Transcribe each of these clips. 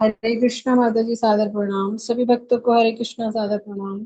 हरे कृष्णा माता जी, सादर प्रणाम। सभी भक्तों को हरे कृष्णा, सादर प्रणाम।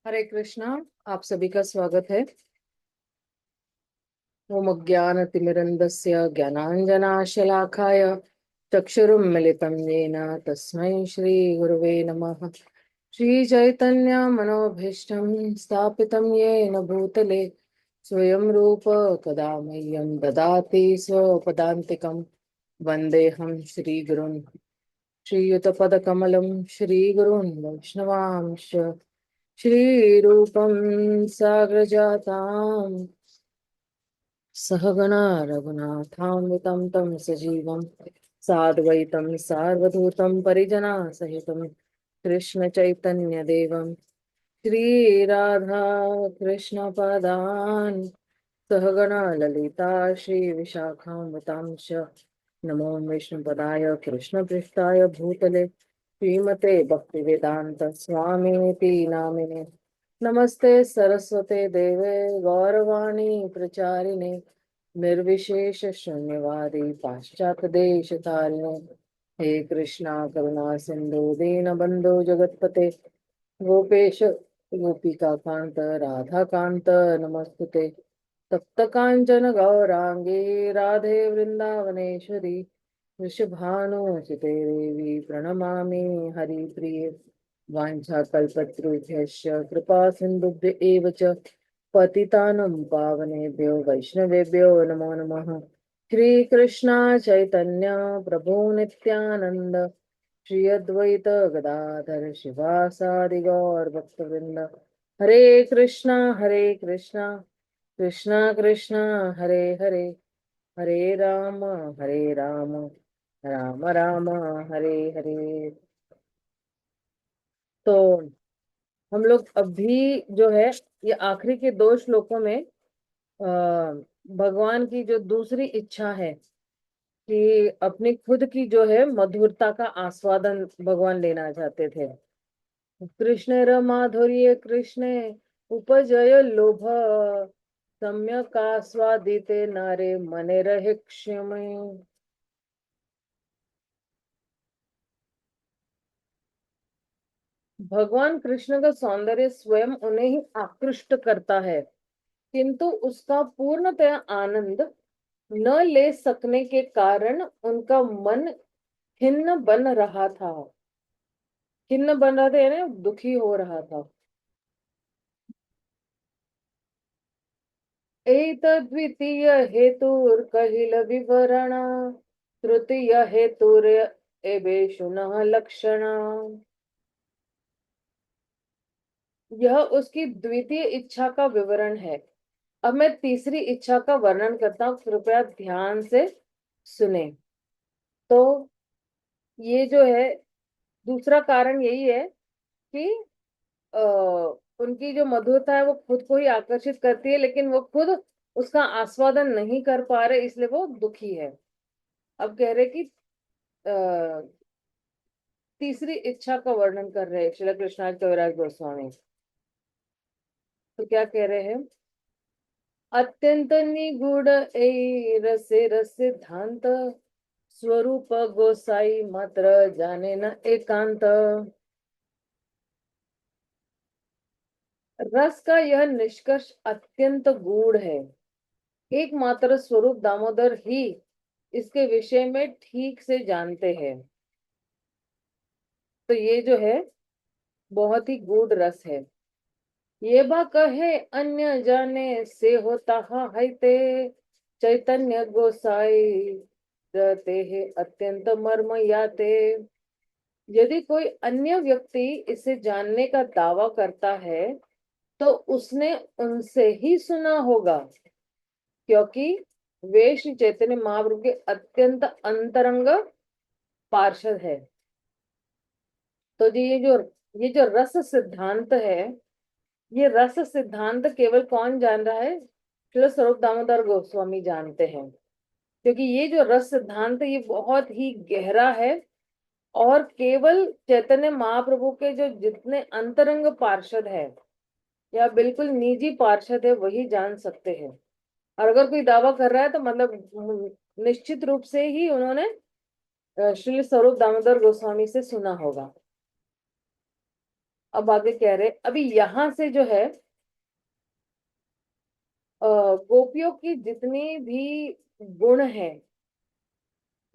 हरे कृष्णा। आप सभी का स्वागत है। ओम अज्ञानतिमिरन्धस्य ज्ञानाञ्जनाशलाकाय चक्षुरुन्मिलितं येन तस्मै श्रीगुरवे नमः। श्रीचैतन्यमनोभीष्टं स्थापितं येन भूतले स्वयं रूप कदा मह्यं ददाति स्वपदान्तिकं। वन्देऽहं श्रीगुरुन् श्रीयुतपदकमलं श्रीगुरून् वैष्णवांश्च श्रीरूपं साग्रजाताम् सहगणा रघुनाथान्वितं तं सजीवं साद्वैतं सार्वभूतं परिजना सहितं कृष्णचैतन्यदेवं श्रीराधा कृष्णपदान् सहगणा ललिता श्रीविशाखान्वितांश्च नमो विष्णुपदाय कृष्णपृष्ठाय भूतले श्रीमते भक्तिवेदांत स्वामीति नामिने नमस्ते सरस्वते देवे गौरवाणी प्रचारिणे निर्विशेष शून्यवादी पाश्चात्य देश तारिणे हे कृष्णा करुणा सिंधु दीन बंधु जगतपते गोपेश गोपिका कांत राधा कांत नमस्तुते तप्त कांचन गौरांगी राधे वृंदावनेश्वरी वृषभानुसुते देवी प्रणमामि हरिप्रिये वाञ्छाकल्पतरुभ्यश्च कृपा सिन्धुभ्य एव च पतितानं पावनेभ्यो वैष्णवेभ्यो नमो नमः। श्रीकृष्ण चैतन्य प्रभु नित्यानंद श्री अद्वैत गदाधर शिवासादि गौर भक्तवृंद हरे कृष्णा कृष्णा कृष्णा हरे हरे हरे राम राम राम हरे हरे। तो हम लोग अभी जो है ये आखिरी के दो श्लोकों में भगवान की जो दूसरी इच्छा है कि अपनी खुद की जो है मधुरता का आस्वादन भगवान लेना चाहते थे। कृष्ण र माधुर्य कृष्ण उपजय लोभ सम्यक आस्वादिते नारे मने रहे क्षम। भगवान कृष्ण का सौंदर्य स्वयं उन्हें ही आकृष्ट करता है, किंतु उसका पूर्णतया आनंद न ले सकने के कारण उनका मन खिन्न बन रहा था। खिन्न बन रहा था यानी दुखी हो रहा था। एतद्वितीय हेतुर कहिल विवरण तृतीय हेतुर एवेषु न लक्षण। यह उसकी द्वितीय इच्छा का विवरण है। अब मैं तीसरी इच्छा का वर्णन करता हूँ, कृपया ध्यान से सुने। तो ये जो है दूसरा कारण यही है कि आ, उनकी जो मधुरता है वो खुद को ही आकर्षित करती है, लेकिन वो खुद उसका आस्वादन नहीं कर पा रहे, इसलिए वो दुखी है। अब कह रहे कि आ, तीसरी इच्छा का वर्णन कर रहे हैं श्री कृष्णा कविराज गोस्वामी। तो क्या कह रहे हैं? अत्यंत निगूढ़ ए रसे रस सिद्धांत स्वरूप गोसाई मात्र जाने न एकांत। रस का यह निष्कर्ष अत्यंत गूढ़ है, एकमात्र स्वरूप दामोदर ही इसके विषय में ठीक से जानते हैं। तो ये जो है बहुत ही गूढ़ रस है। ये बा कहे अन्य जाने से होता है ते चैतन्य गोसाई रहते हैं अत्यंत मर्म याते। यदि कोई अन्य व्यक्ति इसे जानने का दावा करता है तो उसने उनसे ही सुना होगा, क्योंकि वे श्री चैतन्य महाप्रभु के अत्यंत अंतरंग पार्षद है। तो जी ये जो रस सिद्धांत है, ये रस सिद्धांत केवल कौन जान रहा है? श्रील स्वरूप दामोदर गोस्वामी जानते हैं। क्योंकि ये जो रस सिद्धांत है ये बहुत ही गहरा है, और केवल चैतन्य महाप्रभु के जो जितने अंतरंग पार्षद है या बिल्कुल निजी पार्षद है वही जान सकते हैं। और अगर कोई दावा कर रहा है तो मतलब निश्चित रूप से ही उन्होंने श्री स्वरूप दामोदर गोस्वामी से सुना होगा। अब आगे कह रहे, अभी यहां से जो है गोपियों की जितनी भी गुण है,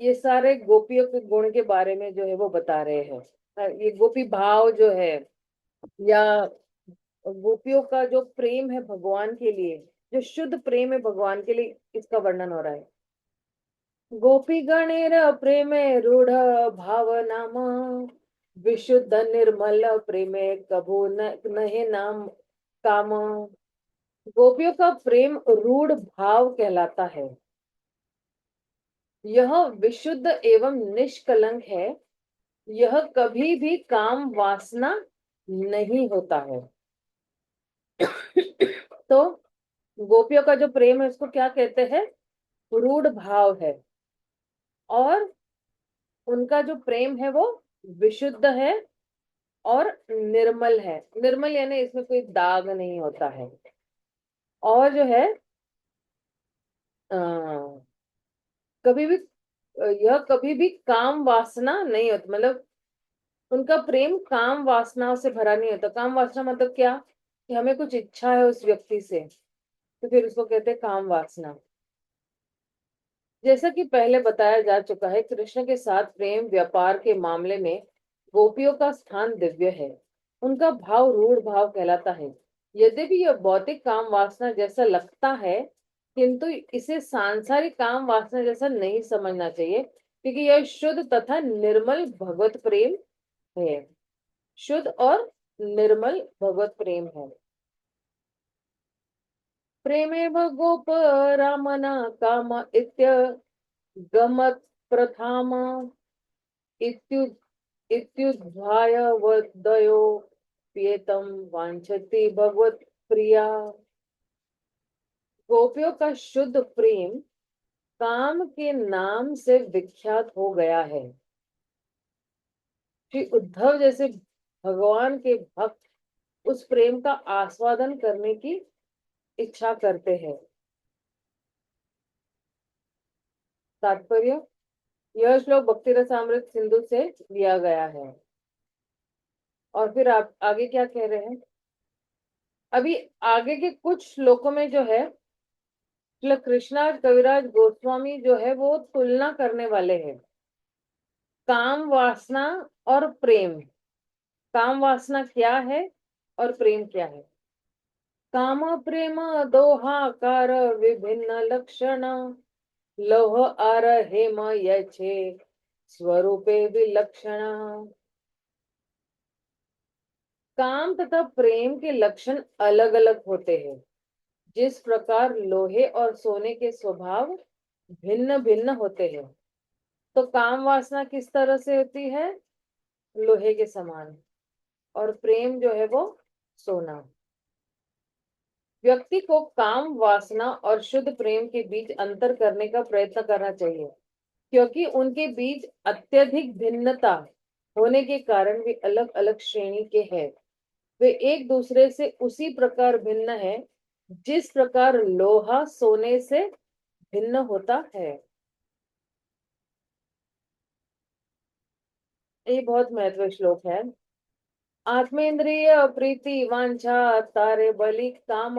ये सारे गोपियों के गुण के बारे में जो है वो बता रहे हैं। ये गोपी भाव जो है, या गोपियों का जो प्रेम है भगवान के लिए, जो शुद्ध प्रेम है भगवान के लिए, इसका वर्णन हो रहा है। गोपी गणेर प्रेमे रूढ़ भावनाम, विशुद्ध निर्मल प्रेमे कभू नहे नाम काम। गोपियों का प्रेम रूढ़ भाव कहलाता है। यह विशुद्ध एवं निष्कलंक है। यह कभी भी काम वासना नहीं होता है। तो गोपियों का जो प्रेम है उसको क्या कहते हैं? रूढ़ भाव है। और उनका जो प्रेम है वो विशुद्ध है और निर्मल है। निर्मल यानी इसमें कोई दाग नहीं होता है। और जो है कभी भी यह कभी भी काम वासना नहीं होती, मतलब उनका प्रेम काम वासनाओं से भरा नहीं होता। काम वासना मतलब क्या? कि हमें कुछ इच्छा है उस व्यक्ति से, तो फिर उसको कहते हैं काम वासना। जैसा कि पहले बताया जा चुका है, कृष्ण के साथ प्रेम व्यापार के मामले में गोपियों का स्थान दिव्य है। उनका भाव रूढ़ भाव कहलाता है। यद्यपि यह भौतिक काम वासना जैसा लगता है, किंतु इसे सांसारिक काम वासना जैसा नहीं समझना चाहिए, क्योंकि यह शुद्ध तथा निर्मल भगवत प्रेम है। शुद्ध और निर्मल भगवत प्रेम है। प्रेमेव गोप रामना काम इत्य गमत प्रथाम इत्यु इत्युद्धाय वदयो प्रियतम वांछति भगवत प्रिया। गोपियों का शुद्ध प्रेम काम के नाम से विख्यात हो गया है। श्री उद्धव जैसे भगवान के भक्त उस प्रेम का आस्वादन करने की इच्छा करते हैं। तात्पर्य, यह श्लोक भक्ति रसामृत सिंधु से लिया गया है। और फिर आप आगे क्या कह रहे हैं? अभी आगे के कुछ श्लोकों में जो है श्री कृष्णा कविराज गोस्वामी जो है वो तुलना करने वाले हैं काम वासना और प्रेम। काम वासना क्या है और प्रेम क्या है? काम प्रेम दोहाकार विभिन्न लक्षण, लौह आर हेम यछे स्वरूपे विलक्षण। काम तथा प्रेम के लक्षण अलग अलग होते हैं। जिस प्रकार लोहे और सोने के स्वभाव भिन्न भिन्न होते हैं, तो काम वासना किस तरह से होती है? लोहे के समान। और प्रेम जो है वो सोना। व्यक्ति को काम वासना और शुद्ध प्रेम के बीच अंतर करने का प्रयत्न करना चाहिए, क्योंकि उनके बीच अत्यधिक भिन्नता होने के कारण वे अलग अलग श्रेणी के हैं। वे एक दूसरे से उसी प्रकार भिन्न है जिस प्रकार लोहा सोने से भिन्न होता है। ये बहुत महत्व श्लोक है। आत्मेंद्रिय प्रीति वांछा तारे बलि काम,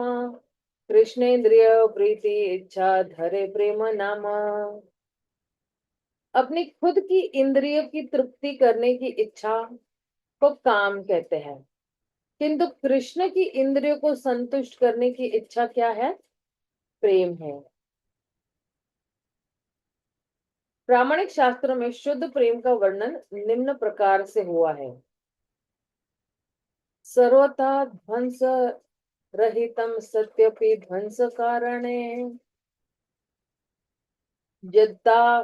कृष्णेंद्रिय प्रीति इच्छा धरे प्रेम नाम। अपनी खुद की इंद्रियों की तृप्ति करने की इच्छा को काम कहते हैं, किंतु कृष्ण की इंद्रियों को संतुष्ट करने की इच्छा क्या है? प्रेम है। प्रामाणिक शास्त्रों में शुद्ध प्रेम का वर्णन निम्न प्रकार से हुआ है। सर्वथा ध्वंस रहितम सत्यपि ध्वंस कारणे, यद्दा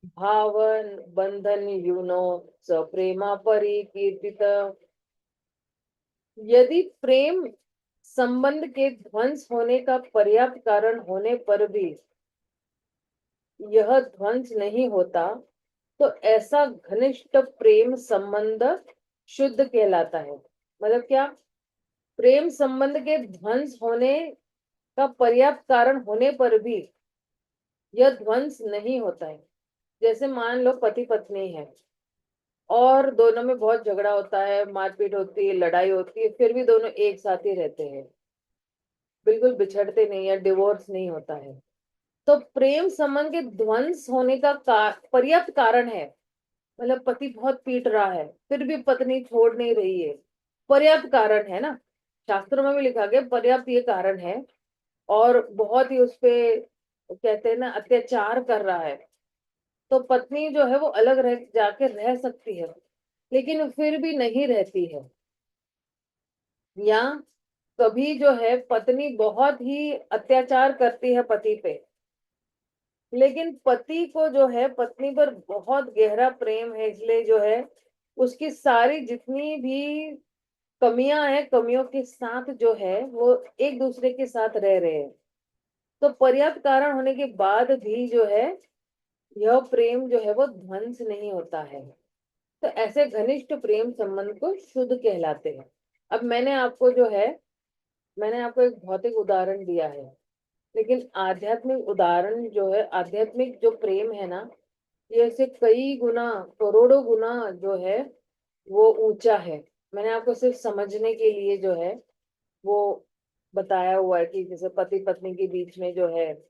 भावन बंधन यूनो स प्रेमा परिकीर्तित। यदि प्रेम संबंध के ध्वंस होने का पर्याप्त कारण होने पर भी यह ध्वंस नहीं होता, तो ऐसा घनिष्ठ प्रेम संबंध शुद्ध कहलाता है। मतलब क्या? प्रेम संबंध के ध्वंस होने का पर्याप्त कारण होने पर भी यह ध्वंस नहीं होता है। जैसे मान लो पति पत्नी है और दोनों में बहुत झगड़ा होता है, मारपीट होती है, लड़ाई होती है, फिर भी दोनों एक साथ ही रहते हैं, बिल्कुल बिछड़ते नहीं है, डिवोर्स नहीं होता है। तो प्रेम संबंध के ध्वंस होने का पर्याप्त कारण है, मतलब पति बहुत पीट रहा है फिर भी पत्नी छोड़ नहीं रही है, पर्याप्त कारण है ना। शास्त्रों में भी लिखा गया पर्याप्त ये कारण है, और बहुत ही उस पे कहते हैं ना अत्याचार कर रहा है, तो पत्नी जो है वो अलग रह जाके रह सकती है, लेकिन फिर भी नहीं रहती है। या कभी जो है पत्नी बहुत ही अत्याचार करती है पति पे, लेकिन पति को जो है पत्नी पर बहुत गहरा प्रेम है, इसलिए जो है उसकी सारी जितनी भी कमियां हैं, कमियों के साथ जो है वो एक दूसरे के साथ रह रहे हैं। तो पर्याप्त कारण होने के बाद भी जो है यह प्रेम जो है वो ध्वंस नहीं होता है। तो ऐसे घनिष्ठ प्रेम संबंध को शुद्ध कहलाते हैं। अब मैंने आपको एक भौतिक उदाहरण दिया है, लेकिन आध्यात्मिक उदाहरण जो है, आध्यात्मिक जो प्रेम है ना, ये से कई गुना, करोड़ों गुना जो है वो ऊंचा है। मैंने आपको सिर्फ समझने के लिए जो है वो बताया हुआ है कि जैसे पति पत्नी के बीच में जो है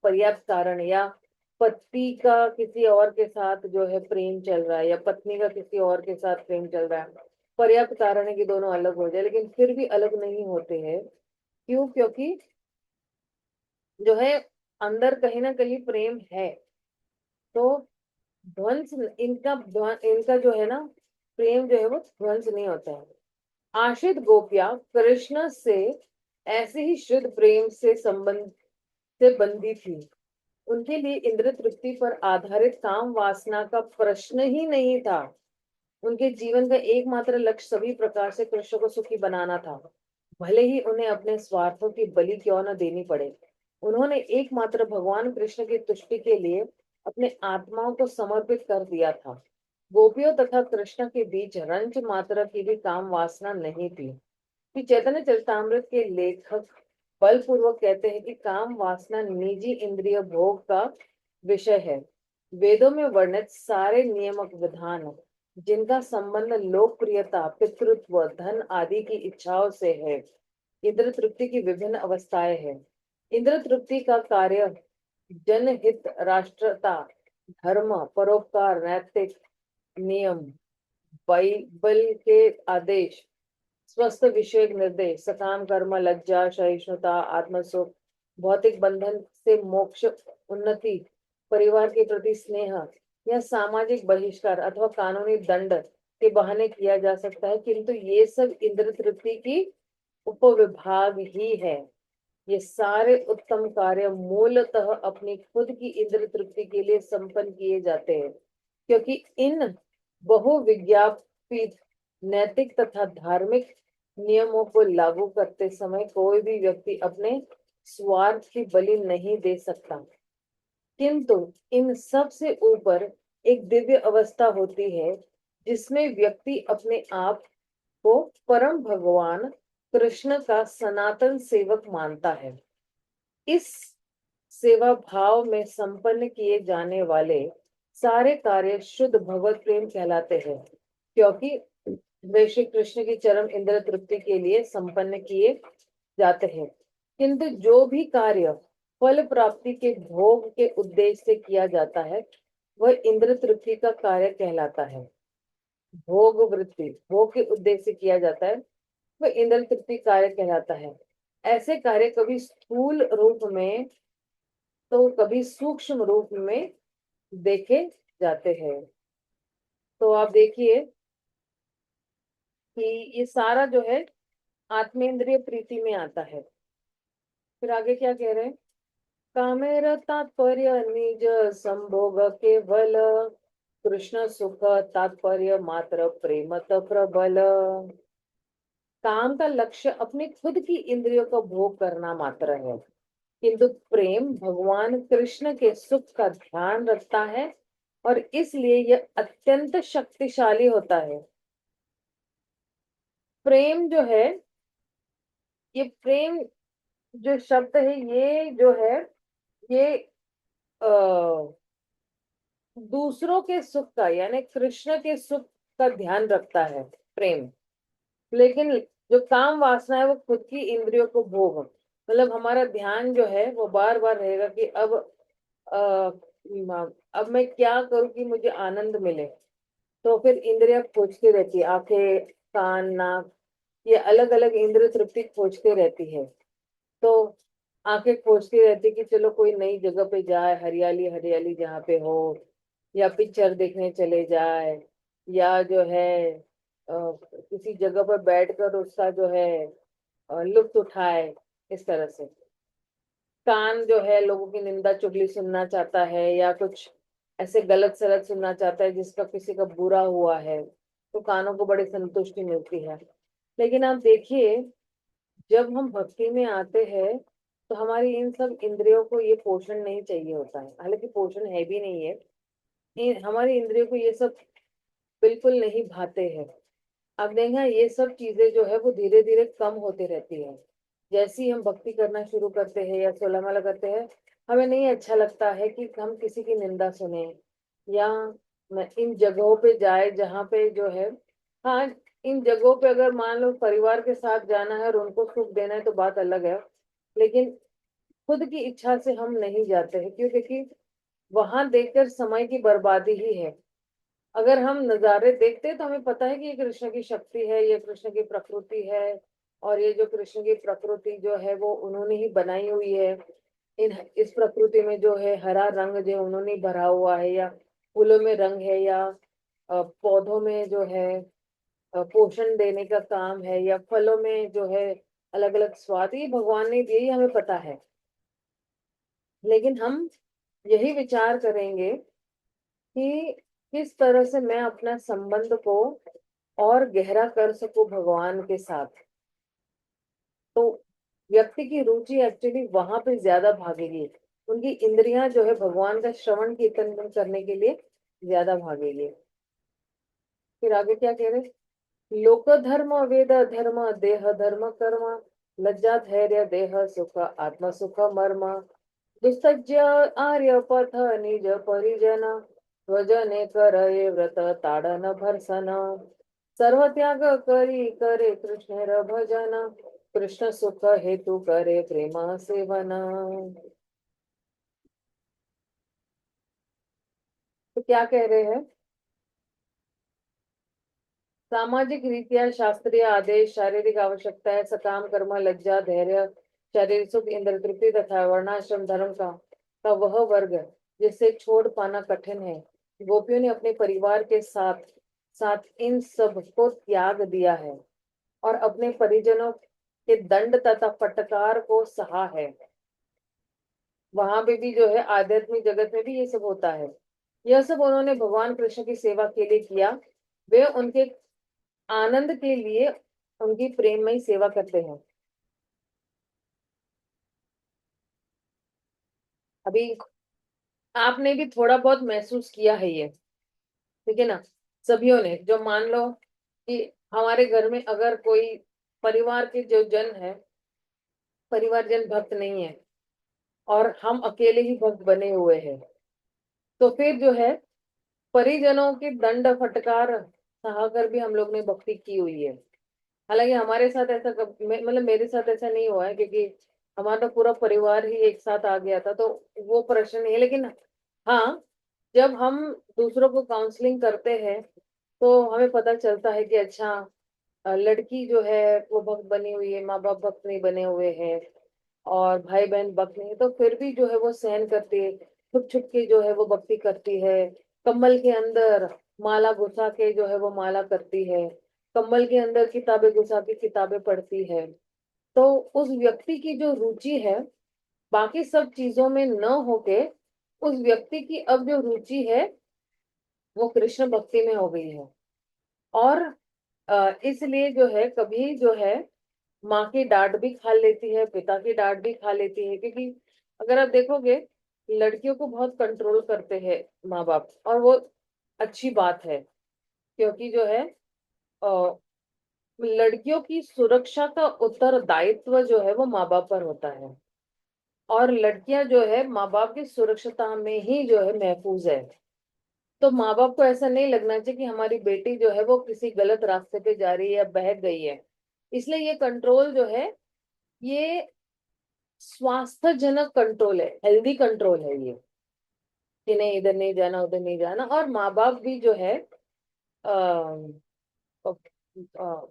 पर्याप्त कारण, या पति का किसी और के साथ जो है प्रेम चल रहा है, या पत्नी का किसी और के साथ प्रेम चल रहा है, पर्याप्त कारण है कि दोनों अलग हो जाए, लेकिन फिर भी अलग नहीं होते हैं। क्यों? क्योंकि जो है अंदर कहीं ना कहीं प्रेम है। तो ध्वंस इनका जो है ना प्रेम जो है वो ध्वंस नहीं होता है। आश्रित गोपियां कृष्ण से ऐसे ही शुद्ध प्रेम से संबंध से बंधी थी। उनके लिए इंद्र तृप्ति पर आधारित काम वासना का प्रश्न ही नहीं था। उनके जीवन का एकमात्र लक्ष्य सभी प्रकार से कृष्ण को सुखी बनाना था, भले ही उन्हें अपने स्वार्थों की बलि क्यों न देनी पड़े। उन्होंने एकमात्र भगवान कृष्ण की तुष्टि के लिए अपने आत्माओं को समर्पित कर दिया था। गोपियों तथा कृष्ण के बीच रंच मात्रा की भी काम वासना नहीं थी। कि चैतन्य चरितामृत के लेखक बलपूर्वक कहते हैं कि काम वासना निजी इंद्रिय भोग का विषय है। वेदों में वर्णित सारे नियमक विधान जिनका संबंध लोकप्रियता, पितृत्व, धन आदि की इच्छाओं से है, इंद्र तृप्ति की विभिन्न अवस्थाएं हैं। इंद्र तृप्ति का कार्य जनहित, राष्ट्रता, धर्म, परोपकार, नैतिक नियम, बाइबल के आदेश, स्वस्थ विषयक निर्देश, सकाम कर्म, लज्जा, सहिष्णुता, आत्मसुख, भौतिक बंधन से मोक्ष, उन्नति, परिवार के प्रति स्नेह, या सामाजिक बहिष्कार अथवा कानूनी दंड के बहाने किया जा सकता है, किंतु ये सब इंद्र तृप्ति की उपविभाग ही है। ये सारे उत्तम कार्य मूलतः अपनी खुद की इंद्र तृप्ति के लिए संपन्न किए जाते हैं, क्योंकि इन बहुविज्ञापित नैतिक तथा धार्मिक नियमों को लागू करते समय कोई भी व्यक्ति अपने स्वार्थ की बलि नहीं दे सकता। किंतु इन सब से ऊपर एक दिव्य अवस्था होती है, जिसमें व्यक्ति अपने आप को परम भगवान कृष्ण का सनातन सेवक मानता है। इस सेवा भाव में संपन्न किए जाने वाले सारे कार्य शुद्ध भगवत प्रेम कहलाते हैं, क्योंकि वे श्री कृष्ण की चरम इंद्र तृप्ति के लिए संपन्न किए जाते हैं। किंतु जो भी कार्य फल प्राप्ति के भोग के उद्देश्य से किया जाता है, वह इंद्र तृप्ति का कार्य कहलाता है। भोग वृत्ति, भोग के उद्देश्य से किया जाता है, वह इंद्र तृप्ति कार्य कहलाता है। ऐसे कार्य कभी स्थूल रूप में तो कभी सूक्ष्म रूप में देखे जाते हैं। तो आप देखिए कि ये सारा जो है आत्मेंद्रिय प्रीति में आता है। फिर आगे क्या कह रहे हैं? कामेर तात्पर्य निज संभोग केवल, कृष्ण सुख तात्पर्य मात्र प्रेमत प्रबल। काम का लक्ष्य अपने खुद की इंद्रियों का भोग करना मात्र है, किंतु प्रेम भगवान कृष्ण के सुख का ध्यान रखता है, और इसलिए यह अत्यंत शक्तिशाली होता है। प्रेम जो है, ये प्रेम जो शब्द है, ये जो है ये दूसरों के सुख का यानी कृष्ण के सुख का ध्यान रखता है प्रेम, लेकिन जो काम वासना है वो खुद की इंद्रियों को भोग, मतलब हमारा ध्यान जो है वो बार बार रहेगा कि अ, अब मैं क्या करूं कि मुझे आनंद मिले। तो फिर इंद्रियां खोजती रहती है, आंखें, कान, नाक, ये अलग अलग इंद्रिय तृप्ति खोजते रहती है। तो आंखें खोजती रहती कि चलो कोई नई जगह पे जाए, हरियाली हरियाली जहाँ पे हो, या पिक्चर देखने चले जाए, या जो है किसी जगह पर बैठकर उसका जो है लुत्फ उठाए। इस तरह से कान जो है लोगों की निंदा चुगली सुनना चाहता है, या कुछ ऐसे गलत सलत सुनना चाहता है जिसका किसी का बुरा हुआ है, तो कानों को बड़ी संतुष्टि मिलती है। लेकिन आप देखिए, जब हम भक्ति में आते हैं तो हमारी इन सब इंद्रियों को ये पोषण नहीं चाहिए होता है, हालांकि पोषण है भी नहीं है। हमारी इंद्रियों को ये सब बिल्कुल नहीं भाते हैं। अब देखना, ये सब चीजें जो है वो धीरे धीरे कम होती रहती है। जैसे ही हम भक्ति करना शुरू करते हैं या सोलह माला करते हैं, हमें नहीं अच्छा लगता है कि हम किसी की निंदा सुने, या इन जगहों पे जाए जहाँ पे जो है, हाँ, इन जगहों पे अगर मान लो परिवार के साथ जाना है और उनको सुख देना है तो बात अलग है। लेकिन खुद की इच्छा से हम नहीं जाते हैं, क्यों? क्योंकि वहां देखकर समय की बर्बादी ही है। अगर हम नजारे देखते हैं तो हमें पता है कि ये कृष्ण की शक्ति है, ये कृष्ण की प्रकृति है, और ये जो कृष्ण की प्रकृति जो है वो उन्होंने ही बनाई हुई है। इस प्रकृति में जो है हरा रंग जो उन्होंने ही भरा हुआ है, या फूलों में रंग है, या पौधों में जो है पोषण देने का काम है, या फलों में जो है अलग अलग स्वाद, ये भगवान ने दिए, ये हमें पता है। लेकिन हम यही विचार करेंगे कि किस तरह से मैं अपना संबंध को और गहरा कर सकूं भगवान के साथ। तो व्यक्ति की रुचि एक्चुअली वहां पे ज्यादा भागेगी, उनकी इंद्रियां जो है भगवान का श्रवण कीर्तन करने के लिए ज्यादा भागेगी। फिर आगे क्या कह रहे? लोक धर्म वेद धर्म देह धर्म कर्म, लज्जा धैर्य देह सुख आत्म सुख मर्म, दुस्तज्य आर्य पथ निज परिजन, स्वजने करे व्रत ताडन भर्सन, सर्व त्याग करी करे कृष्ण भजन, कृष्ण सुख हेतु करे प्रेम सेवन। तो क्या कह रहे हैं? सामाजिक रीतियां, शास्त्रीय आदेश, शारीरिक आवश्यकताएं, सकाम कर्म, लज्जा धैर्य, शारीरिक सुख, इंद्र तृप्ति तथा वर्णाश्रम धर्म का वह वर्ग जिसे छोड़ पाना कठिन है, गोपियों ने अपने परिवार के साथ साथ इन सब को त्याग दिया है और अपने परिजनों के दंड तथा फटकार को सहा है। वहां पे भी जो है आध्यात्मिक जगत में भी ये सब होता है। यह सब उन्होंने भगवान कृष्ण की सेवा के लिए किया। वे उनके आनंद के लिए उनकी प्रेममयी सेवा करते हैं। अभी आपने भी थोड़ा बहुत महसूस किया है ये, ठीक है ना? सभीयों ने, जो मान लो कि हमारे घर में अगर कोई परिवार के जो जन है, परिवारजन भक्त नहीं है और हम अकेले ही भक्त बने हुए हैं, तो फिर जो है परिजनों की दंड फटकार सहाकर भी हम लोग ने भक्ति की हुई है। हालांकि हमारे साथ ऐसा मतलब मेरे साथ ऐसा नहीं हुआ है, क्योंकि हमारा तो पूरा परिवार ही एक साथ आ गया था, तो वो प्रश्न नहीं है। लेकिन हाँ, जब हम दूसरों को काउंसलिंग करते हैं तो हमें पता चलता है कि अच्छा, लड़की जो है वो भक्त बनी हुई है, माँ बाप भक्त नहीं बने हुए हैं, और भाई बहन भक्त नहीं है, तो फिर भी जो है वो सहन करती है, छुप छुप के जो है वो भक्ति करती है। कम्बल के अंदर माला घुसा के जो है वो माला करती है, कम्बल के अंदर किताबें घुसा के किताबें पढ़ती है। तो उस व्यक्ति की जो रुचि है बाकी सब चीजों में न होके, उस व्यक्ति की अब जो रुचि है वो कृष्ण भक्ति में हो गई है। और इसलिए जो है कभी जो है माँ की डांट भी खा लेती है, पिता की डांट भी खा लेती है, क्योंकि अगर आप देखोगे लड़कियों को बहुत कंट्रोल करते हैं माँ बाप, और वो अच्छी बात है, क्योंकि जो है अ, लड़कियों की सुरक्षा का उत्तरदायित्व जो है वो माँ बाप पर होता है, और लड़कियां जो है माँ बाप की सुरक्षता में ही जो है महफूज है। तो माँ बाप को ऐसा नहीं लगना चाहिए कि हमारी बेटी जो है वो किसी गलत रास्ते पे जा रही है या बहक गई है। इसलिए ये कंट्रोल जो है, ये स्वास्थ्यजनक कंट्रोल है, हेल्दी कंट्रोल है ये, कि नहीं इधर नहीं जाना उधर नहीं जाना। और माँ बाप भी जो है,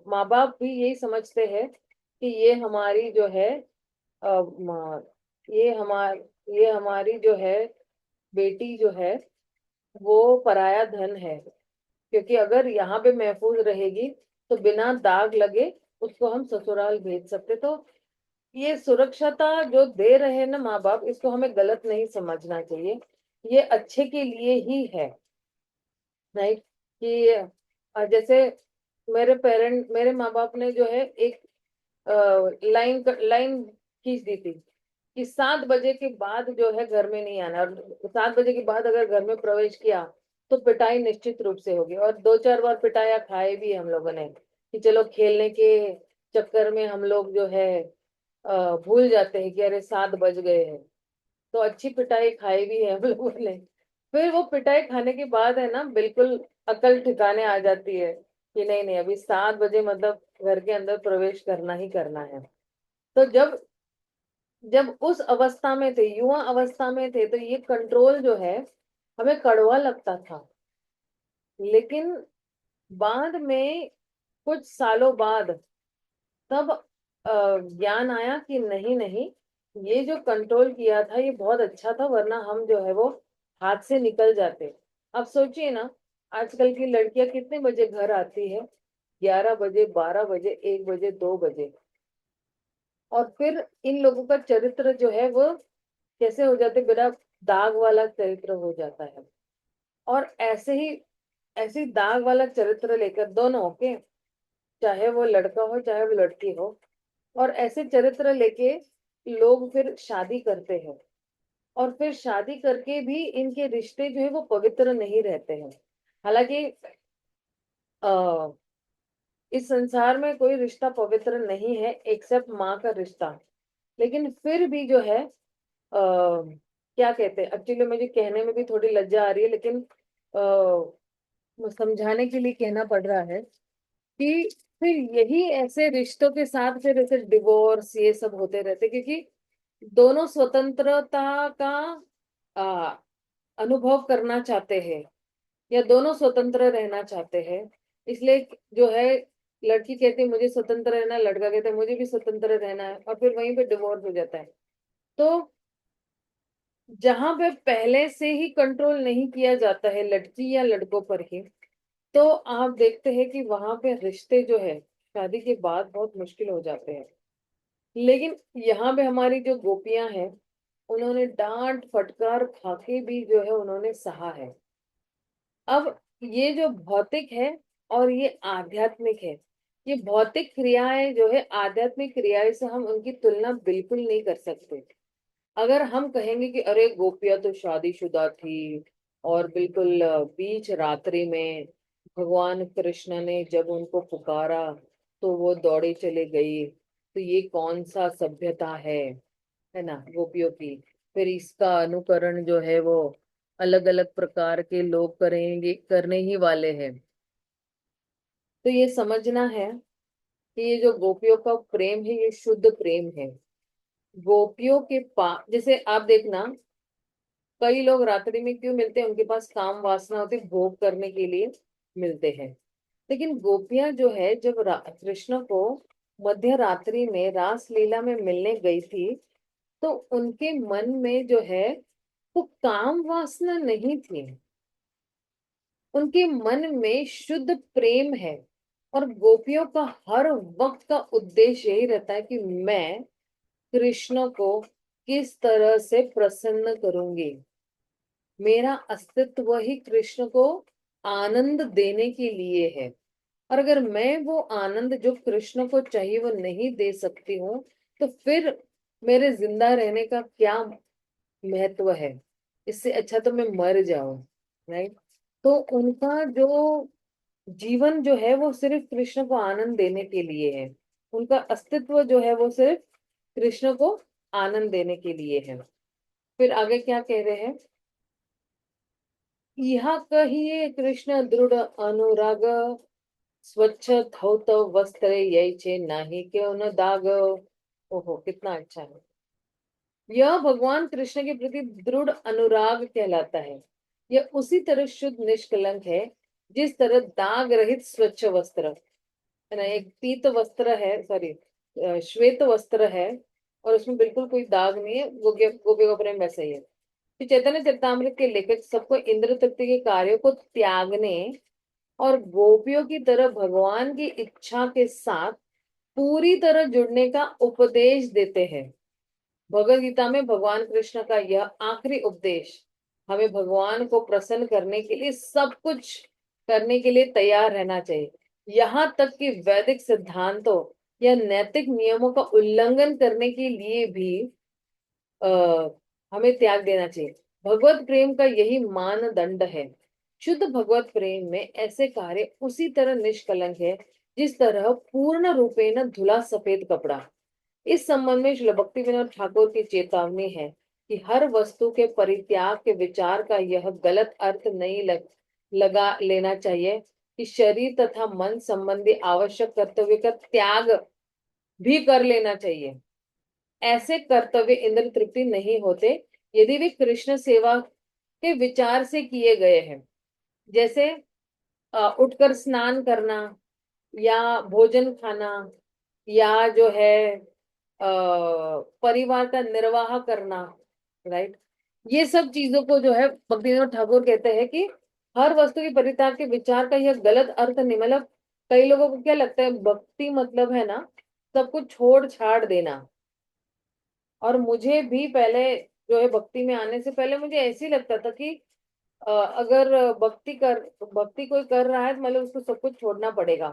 माँ बाप भी यही समझते हैं कि ये हमारी जो है, ये ये हमारी जो है बेटी जो है वो पराया धन है, क्योंकि अगर यहाँ पे महफूज रहेगी तो बिना दाग लगे उसको हम ससुराल भेज सकते। तो ये सुरक्षता जो दे रहे हैं ना माँ बाप, इसको हमें गलत नहीं समझना चाहिए, ये अच्छे के लिए ही है। नहीं कि जैसे मेरे माँ बाप ने जो है एक लाइन खींच दी थी कि 7 बजे के बाद जो है घर में नहीं आना, और 7 बजे के बाद अगर घर में प्रवेश किया तो पिटाई निश्चित रूप से होगी। और 2-4 बार पिटाया खाए भी हम लोगों ने, कि चलो खेलने के चक्कर में हम लोग जो है भूल जाते हैं कि अरे 7 बज गए हैं। तो अच्छी पिटाई खाई भी है हम लोगों ने। फिर वो पिटाई खाने के बाद है ना, बिल्कुल अकल ठिकाने आ जाती है कि नहीं नहीं, अभी 7 बजे मतलब घर के अंदर प्रवेश करना ही करना है। तो जब जब उस अवस्था में थे, युवा अवस्था में थे, तो ये कंट्रोल जो है हमें कड़वा लगता था। लेकिन बाद में, कुछ सालों बाद, तब ज्ञान आया कि नहीं नहीं, ये जो कंट्रोल किया था ये बहुत अच्छा था, वरना हम जो है वो हाथ से निकल जाते। अब सोचिए ना, आजकल की लड़कियां कितने बजे घर आती है? 11 बजे, 12 बजे, 1 बजे, 2 बजे। और फिर इन लोगों का चरित्र जो है वो कैसे हो जाते, बिना दाग वाला चरित्र हो जाता है। और ऐसी दाग वाला चरित्र लेकर दोनों के, चाहे वो लड़का हो चाहे वो लड़की हो, और ऐसे चरित्र लेके लोग फिर शादी करते हैं। और फिर शादी करके भी इनके रिश्ते जो है वो पवित्र नहीं रहते हैं। हालांकि आ, इस संसार में कोई रिश्ता पवित्र नहीं है एक्सेप्ट माँ का रिश्ता। लेकिन फिर भी जो है, क्या कहते हैं, एक्चुअली मुझे कहने में भी थोड़ी लज्जा आ रही है, लेकिन समझाने के लिए कहना पड़ रहा है कि फिर यही ऐसे रिश्तों के साथ फिर ऐसे डिवोर्स ये सब होते रहते, क्योंकि दोनों स्वतंत्रता का आ, अनुभव करना चाहते हैं, या दोनों स्वतंत्र रहना चाहते हैं। इसलिए जो है, लड़की कहती है मुझे स्वतंत्र रहना है, लड़का कहता है मुझे भी स्वतंत्र रहना है, और फिर वहीं पे डिवोर्स हो जाता है। तो जहां पे पहले से ही कंट्रोल नहीं किया जाता है लड़की या लड़कों पर ही, तो आप देखते हैं कि वहां पे रिश्ते जो है शादी के बाद बहुत मुश्किल हो जाते हैं। लेकिन यहाँ पे हमारी जो गोपियां हैं, उन्होंने डांट फटकार खाके भी जो है उन्होंने सहा है। अब ये जो भौतिक है और ये आध्यात्मिक है, ये भौतिक क्रियाएं जो है आध्यात्मिक क्रियाएं से हम उनकी तुलना बिल्कुल नहीं कर सकते। अगर हम कहेंगे कि अरे गोपियां तो शादीशुदा थी, और बिल्कुल बीच रात्रि में भगवान कृष्ण ने जब उनको पुकारा तो वो दौड़े चले गई, तो ये कौन सा सभ्यता है ना गोपियों की। फिर इसका अनुकरण जो है वो अलग अलग प्रकार के लोग करेंगे, करने ही वाले हैं। तो ये समझना है कि ये जो गोपियों का प्रेम है ये शुद्ध प्रेम है। गोपियों के पास, जैसे आप देखना, कई लोग रात्रि में क्यों मिलते हैं? उनके पास काम वासना होती है, भोग करने के लिए मिलते हैं। लेकिन गोपियां जो है, जब कृष्ण को मध्य रात्रि में रास लीला में मिलने गई थी, तो उनके मन में जो है वो काम वासना नहीं थी, उनके मन में शुद्ध प्रेम है। और गोपियों का हर वक्त का उद्देश्य यही रहता है कि मैं कृष्ण को किस तरह से प्रसन्न करूंगी। मेरा अस्तित्व ही कृष्ण को आनंद देने के लिए है। और अगर मैं वो आनंद जो कृष्ण को चाहिए वो नहीं दे सकती हूँ, तो फिर मेरे जिंदा रहने का क्या महत्व है? इससे अच्छा तो मैं मर जाऊं। राइट? तो उनका जो जीवन जो है वो सिर्फ कृष्ण को आनंद देने के लिए है। उनका अस्तित्व जो है वो सिर्फ कृष्ण को आनंद देने के लिए है। फिर आगे क्या कह रहे हैं यह कहिए कृष्ण दृढ़ अनुराग, स्वच्छ धौत वस्त्र यैचे नाही क्यों न दाग। ओहो कितना अच्छा है। यह भगवान कृष्ण के प्रति दृढ़ अनुराग कहलाता है। यह उसी तरह शुद्ध निष्कलंक है जिस तरह दाग रहित स्वच्छ वस्त्र है ना। एक पीत वस्त्र है, सॉरी श्वेत वस्त्र है, और उसमें बिल्कुल कोई दाग नहीं है, गोपी गोपी का प्रेम वैसा ही है। तो चैतन्य चरितामृत के लेखक सबको इंद्र तृप्ति के कार्यों को त्यागने और गोपियों की तरह भगवान की इच्छा के साथ पूरी तरह जुड़ने का उपदेश देते हैं। भगवद गीता में भगवान कृष्ण का यह आखिरी उपदेश हमें भगवान को प्रसन्न करने के लिए सब कुछ करने के लिए तैयार रहना चाहिए, यहाँ तक कि वैदिक सिद्धांतों या नैतिक नियमों का उल्लंघन करने के लिए भी आ, हमें त्याग देना चाहिए। भगवत प्रेम का यही मानदंड है। शुद्ध भगवत प्रेम में ऐसे कार्य उसी तरह निष्कलंक है जिस तरह पूर्ण रूपेण धुला सफेद कपड़ा। इस संबंध में श्री भक्ति विनोद ठाकुर की चेतावनी है कि हर वस्तु के परित्याग के विचार का यह गलत अर्थ नहीं लगा लेना चाहिए कि शरीर तथा मन संबंधी आवश्यक कर्तव्य का त्याग भी कर लेना चाहिए। ऐसे कर्तव्य इंद्र तृप्ति नहीं होते यदि वे कृष्ण सेवा के विचार से किए गए हैं। जैसे उठकर स्नान करना, या भोजन खाना, या जो है परिवार का निर्वाह करना, राइट। ये सब चीजों को जो है भक्तिविनोद ठाकुर कहते हैं कि हर वस्तु के परित्याग के विचार का यह गलत अर्थ नहीं। मतलब कई लोगों को क्या लगता है भक्ति मतलब है ना सब कुछ छोड़ छाड़ देना। और मुझे भी पहले जो है भक्ति में आने से पहले मुझे ऐसे ही लगता था कि अगर भक्ति कोई कर रहा है तो मतलब उसको सब कुछ छोड़ना पड़ेगा।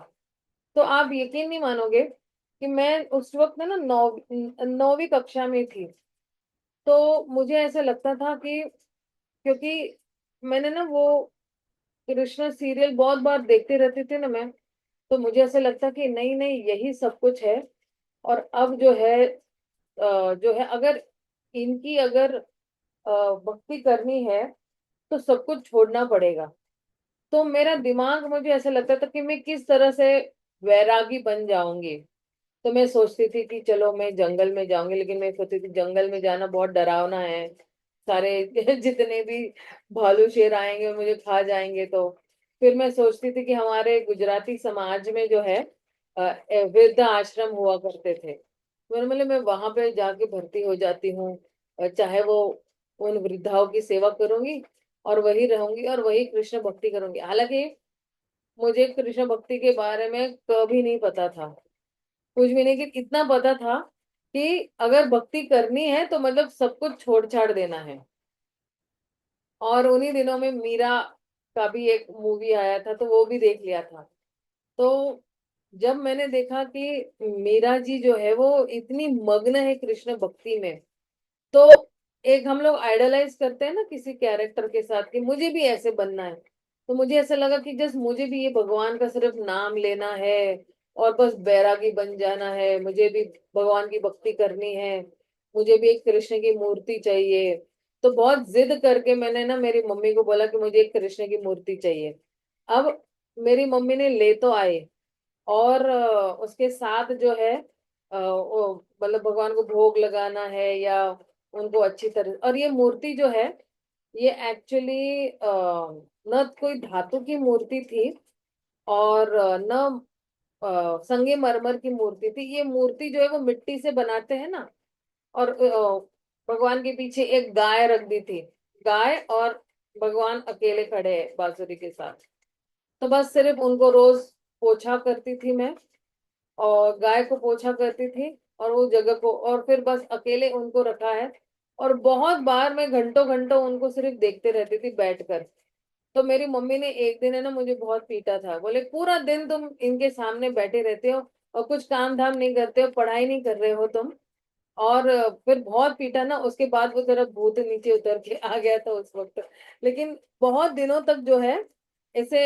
तो आप यकीन नहीं मानोगे कि मैं उस वक्त ना 9वीं कक्षा में थी। तो मुझे ऐसा लगता था कि क्योंकि मैंने ना वो कृष्णा सीरियल बहुत बार देखते रहती थी ना मैं, तो मुझे ऐसा लगता कि नहीं नहीं यही सब कुछ है। और अब जो है अगर इनकी अगर भक्ति करनी है तो सब कुछ छोड़ना पड़ेगा। तो मेरा दिमाग मुझे ऐसा लगता था कि मैं किस तरह से वैरागी बन जाऊंगी। तो मैं सोचती थी कि चलो मैं जंगल में जाऊंगी, लेकिन मैं सोचती थी जंगल में जाना बहुत डरावना है, सारे जितने भी भालू शेर आएंगे और मुझे खा जाएंगे। तो फिर मैं सोचती थी कि हमारे गुजराती समाज में जो है वृद्ध आश्रम हुआ करते थे, मैंने मतलब मैं वहां पे जाके भर्ती हो जाती हूँ, चाहे वो उन वृद्धाओं की सेवा करूंगी और वही रहूंगी और वही कृष्ण भक्ति करूंगी। हालांकि मुझे कृष्ण भक्ति के बारे में कभी नहीं पता था, कुछ भी नहीं, कि इतना पता था कि अगर भक्ति करनी है तो मतलब सब कुछ छोड़ छाड़ देना है। और उन्हीं दिनों में मीरा का भी एक मूवी आया था तो वो भी देख लिया था। तो जब मैंने देखा कि मीरा जी जो है वो इतनी मग्न है कृष्ण भक्ति में, तो एक हम लोग आइडलाइज करते हैं ना किसी कैरेक्टर के साथ कि मुझे भी ऐसे बनना है। तो मुझे ऐसा लगा कि जस्ट मुझे भी ये भगवान का सिर्फ नाम लेना है और बस बैरागी बन जाना है, मुझे भी भगवान की भक्ति करनी है, मुझे भी एक कृष्ण की मूर्ति चाहिए। तो बहुत जिद करके मैंने ना मेरी मम्मी को बोला कि मुझे एक कृष्ण की मूर्ति चाहिए। अब मेरी मम्मी ने ले तो आए, और उसके साथ जो है मतलब भगवान को भोग लगाना है या उनको अच्छी तरह। और ये मूर्ति जो है ये एक्चुअली न कोई धातु की मूर्ति थी और न संगमरमर की मूर्ति थी। ये मूर्ति जो है वो मिट्टी से बनाते हैं ना। और भगवान के पीछे एक गाय रख दी थी, गाय और भगवान अकेले खड़े हैं बांसुरी के साथ। तो बस सिर्फ उनको रोज पोछा करती थी मैं, और गाय को पोछा करती थी और वो जगह को, और फिर बस अकेले उनको रखा है। और बहुत बार मैं घंटों घंटों उनको सिर्फ देखते रहती थी बैठकर। तो मेरी मम्मी ने एक दिन है ना मुझे बहुत पीटा था, बोले पूरा दिन तुम इनके सामने बैठे रहते हो और कुछ काम धाम नहीं करते हो, पढ़ाई नहीं कर रहे हो तुम। और फिर बहुत पीटा ना, उसके बाद वो जरा भूत नीचे उतर के आ गया था उस वक्त। लेकिन बहुत दिनों तक जो है ऐसे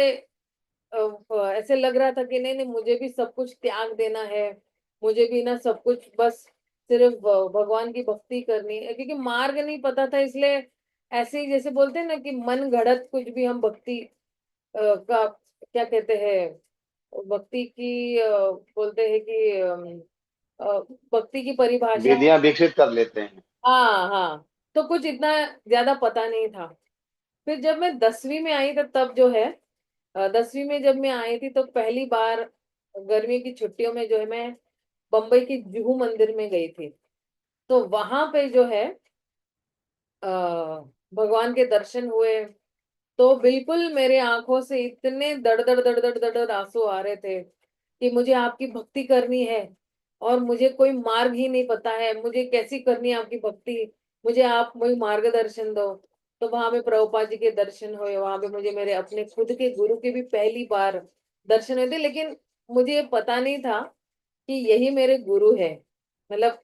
ऐसे लग रहा था कि नहीं नहीं मुझे भी सब कुछ त्याग देना है, मुझे भी ना सब कुछ बस सिर्फ भगवान की भक्ति करनी है, क्योंकि मार्ग नहीं पता था इसलिए ऐसे ही जैसे बोलते हैं ना कि मन घड़त कुछ भी हम भक्ति का क्या कहते हैं, भक्ति की बोलते हैं कि अ, भक्ति की परिभाषा। विधियां विकसित कर लेते हैं। हाँ हाँ। तो कुछ इतना ज्यादा पता नहीं था। फिर जब मैं 10वीं में आई तब जो है, 10वीं में जब मैं आई थी तो पहली बार गर्मी की छुट्टियों में जो है मैं बम्बई की जुहू मंदिर में गई थी। तो वहां पे जो है अ, भगवान के दर्शन हुए। तो बिल्कुल मेरे आंखों से इतने दड़ दड़ दड़ दड़ दड़ दड़ आंसू आ रहे थे कि मुझे आपकी भक्ति करनी है और मुझे कोई मार्ग ही नहीं पता है, मुझे कैसी करनी है आपकी भक्ति, मुझे आप मुझे मार्गदर्शन दो। तो वहां पे प्रभुपाद जी के दर्शन हुए, वहां पे मुझे मेरे अपने खुद के गुरु के भी पहली बार दर्शन हुए थे। लेकिन मुझे ये पता नहीं था कि यही मेरे गुरु है। मतलब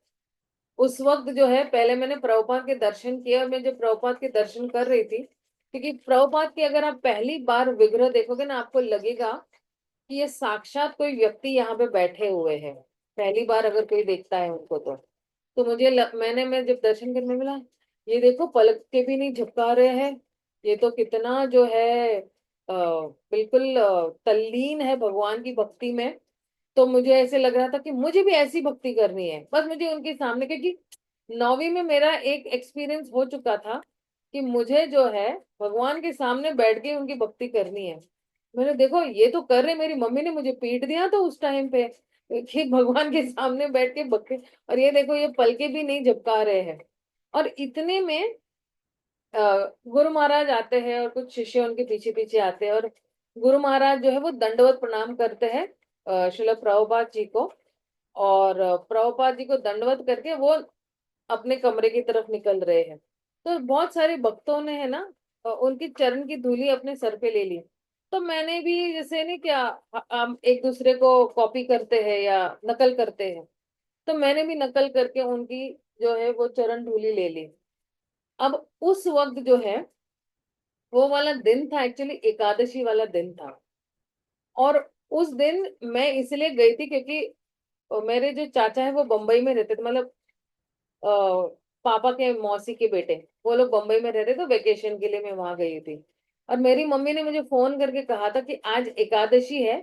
उस वक्त जो है पहले मैंने प्रभुपाद के दर्शन किए, और मैं जब प्रभुपाद के दर्शन कर रही थी, क्योंकि प्रभुपाद के अगर आप पहली बार विग्रह देखोगे ना, आपको लगेगा कि ये साक्षात कोई व्यक्ति यहाँ पे बैठे हुए हैं। पहली बार अगर कोई देखता है उनको तो मैं जब दर्शन करने मिला, ये देखो पलक के भी नहीं झपका रहे हैं, ये तो कितना जो है बिल्कुल तल्लीन है भगवान की भक्ति में। तो मुझे ऐसे लग रहा था कि मुझे भी ऐसी भक्ति करनी है, बस मुझे उनके सामने, क्योंकि 9वीं में मेरा एक एक्सपीरियंस हो चुका था कि मुझे जो है भगवान के सामने बैठ के उनकी भक्ति करनी है। मैंने देखो ये तो कर रहे, मेरी मम्मी ने मुझे पीट दिया तो उस टाइम पे कि भगवान के सामने बैठ के भक्ति, और ये देखो ये पलके भी नहीं झपका रहे हैं। और इतने में गुरु महाराज आते हैं और कुछ शिष्य उनके पीछे पीछे आते हैं, और गुरु महाराज जो है वो दंडवत प्रणाम करते हैं श्रील प्रभुपाद जी को। और प्रभुपाद जी को दंडवत करके वो अपने कमरे की तरफ निकल रहे हैं। तो बहुत सारे भक्तों ने है ना उनकी चरण की धूली अपने सर पे ले ली। तो मैंने भी जैसे नहीं क्या, हम एक दूसरे को कॉपी करते हैं या नकल करते हैं, तो मैंने भी नकल करके उनकी जो है वो चरण धूली ले ली। अब उस वक्त जो है वो वाला दिन था, एक्चुअली एकादशी वाला दिन था। और उस दिन मैं इसलिए गई थी क्योंकि मेरे जो चाचा है वो बम्बई में रहते थे, मतलब अ, पापा के मौसी के बेटे, वो लोग बम्बई में रहते, तो वेकेशन के लिए मैं वहां गई थी। और मेरी मम्मी ने मुझे फोन करके कहा था कि आज एकादशी है,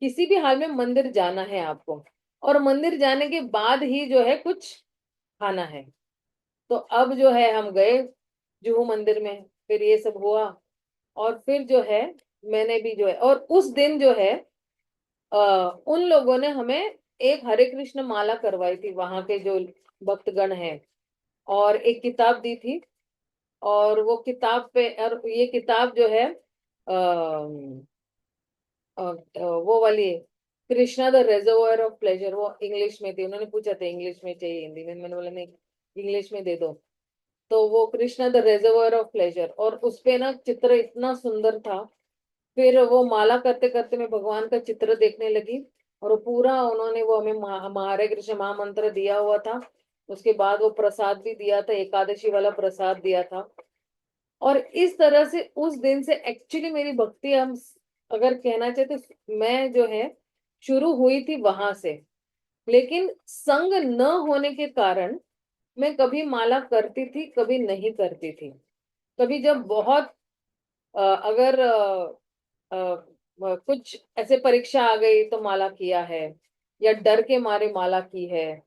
किसी भी हाल में मंदिर जाना है आपको, और मंदिर जाने के बाद ही जो है कुछ खाना है। तो अब जो है हम गए जुहू मंदिर में, फिर ये सब हुआ। और फिर जो है मैंने भी जो है, और उस दिन जो है उन लोगों ने हमें एक हरे कृष्ण माला करवाई थी, वहां के जो भक्तगण हैं, और एक किताब दी थी। और वो किताब पे, और ये किताब जो है वो वाली Krishna the reservoir of pleasure, वो इंग्लिश में थी। उन्होंने पूछा था इंग्लिश में चाहिए हिंदी में, मैंने बोला नहीं, इंग्लिश में दे दो। तो वो Krishna the reservoir of pleasure, और उसपे ना चित्र इतना सुंदर था। फिर वो माला करते करते मैं भगवान का चित्र देखने लगी, और वो पूरा उन्होंने वो हमें हरे कृष्ण महामंत्र दिया हुआ था। उसके बाद वो प्रसाद भी दिया था, एकादशी वाला प्रसाद दिया था। और इस तरह से उस दिन से एक्चुअली मेरी भक्ति, हम अगर कहना चाहते तो मैं जो है शुरू हुई थी वहां से। लेकिन संग न होने के कारण मैं कभी माला करती थी, कभी नहीं करती थी। कभी जब बहुत अगर कुछ ऐसे परीक्षा आ गई तो माला किया है, या डर के मारे माला की है।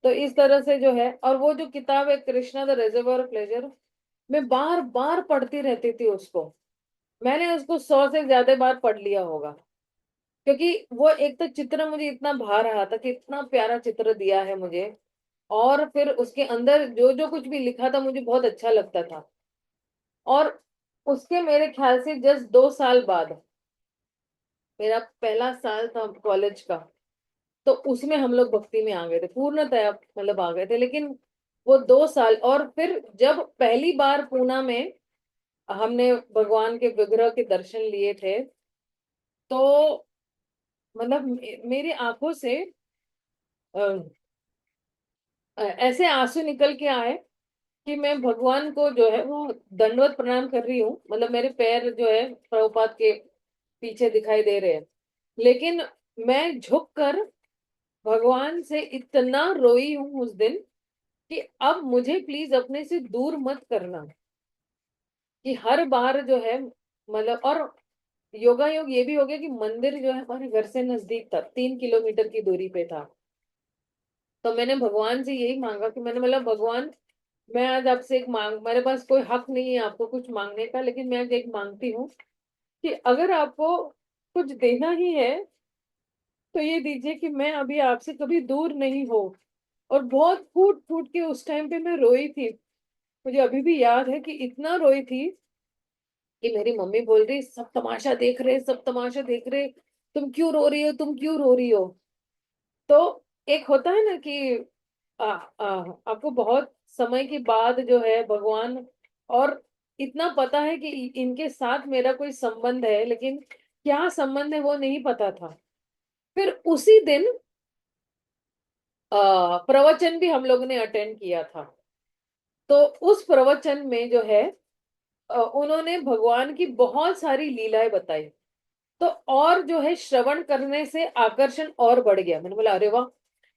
तो इस तरह से जो है, और वो जो किताब है Krishna the reservoir of pleasure, मैं बार बार पढ़ती रहती थी उसको। मैंने उसको 100 से ज्यादा बार पढ़ लिया होगा, क्योंकि वो एक तो चित्र मुझे इतना भा रहा था कि इतना प्यारा चित्र दिया है मुझे, और फिर उसके अंदर जो जो कुछ भी लिखा था मुझे बहुत अच्छा लगता था। और उसके मेरे ख्याल से जस्ट 2 साल बाद, मेरा पहला साल था कॉलेज का, तो उसमें हम लोग भक्ति में आ गए थे पूर्णतया, मतलब आ गए थे। लेकिन वो 2 साल, और फिर जब पहली बार पूना में हमने भगवान के विग्रह के दर्शन लिए थे, तो मतलब मेरी आंखों से अ, ऐसे आंसू निकल के आए कि मैं भगवान को जो है वो दंडवत प्रणाम कर रही हूँ, मतलब मेरे पैर जो है प्रभुपाद के पीछे दिखाई दे रहे हैं। लेकिन मैं झुक कर भगवान से इतना रोई हूं उस दिन कि अब मुझे प्लीज अपने से दूर मत करना। कि हर बार जो है मतलब, और योगा योग ये भी हो गया कि मंदिर जो है हमारे घर से नजदीक था, 3 किलोमीटर की दूरी पे था। तो मैंने भगवान से यही मांगा कि मैंने मतलब भगवान, मैं आज आपसे एक मांग, मेरे पास कोई हक नहीं है आपको कुछ मांगने का, लेकिन मैं आज एक मांगती हूँ कि अगर आपको कुछ देना ही है तो ये दीजिए कि मैं अभी आपसे कभी दूर नहीं हो। और बहुत फूट फूट के उस टाइम पे मैं रोई थी। मुझे अभी भी याद है कि इतना रोई थी कि मेरी मम्मी बोल रही सब तमाशा देख रहे, सब तमाशा देख रहे, तुम क्यों रो रही हो, तुम क्यों रो रही हो। तो एक होता है ना कि आपको बहुत समय के बाद जो है भगवान, और इतना पता है कि इनके साथ मेरा कोई संबंध है, लेकिन क्या संबंध है वो नहीं पता था। फिर उसी दिन प्रवचन भी हम लोगों ने अटेंड किया था। तो उस प्रवचन में जो है उन्होंने भगवान की बहुत सारी लीलाएं बताई। तो और जो है श्रवण करने से आकर्षण और बढ़ गया। मैंने बोला अरे वाह,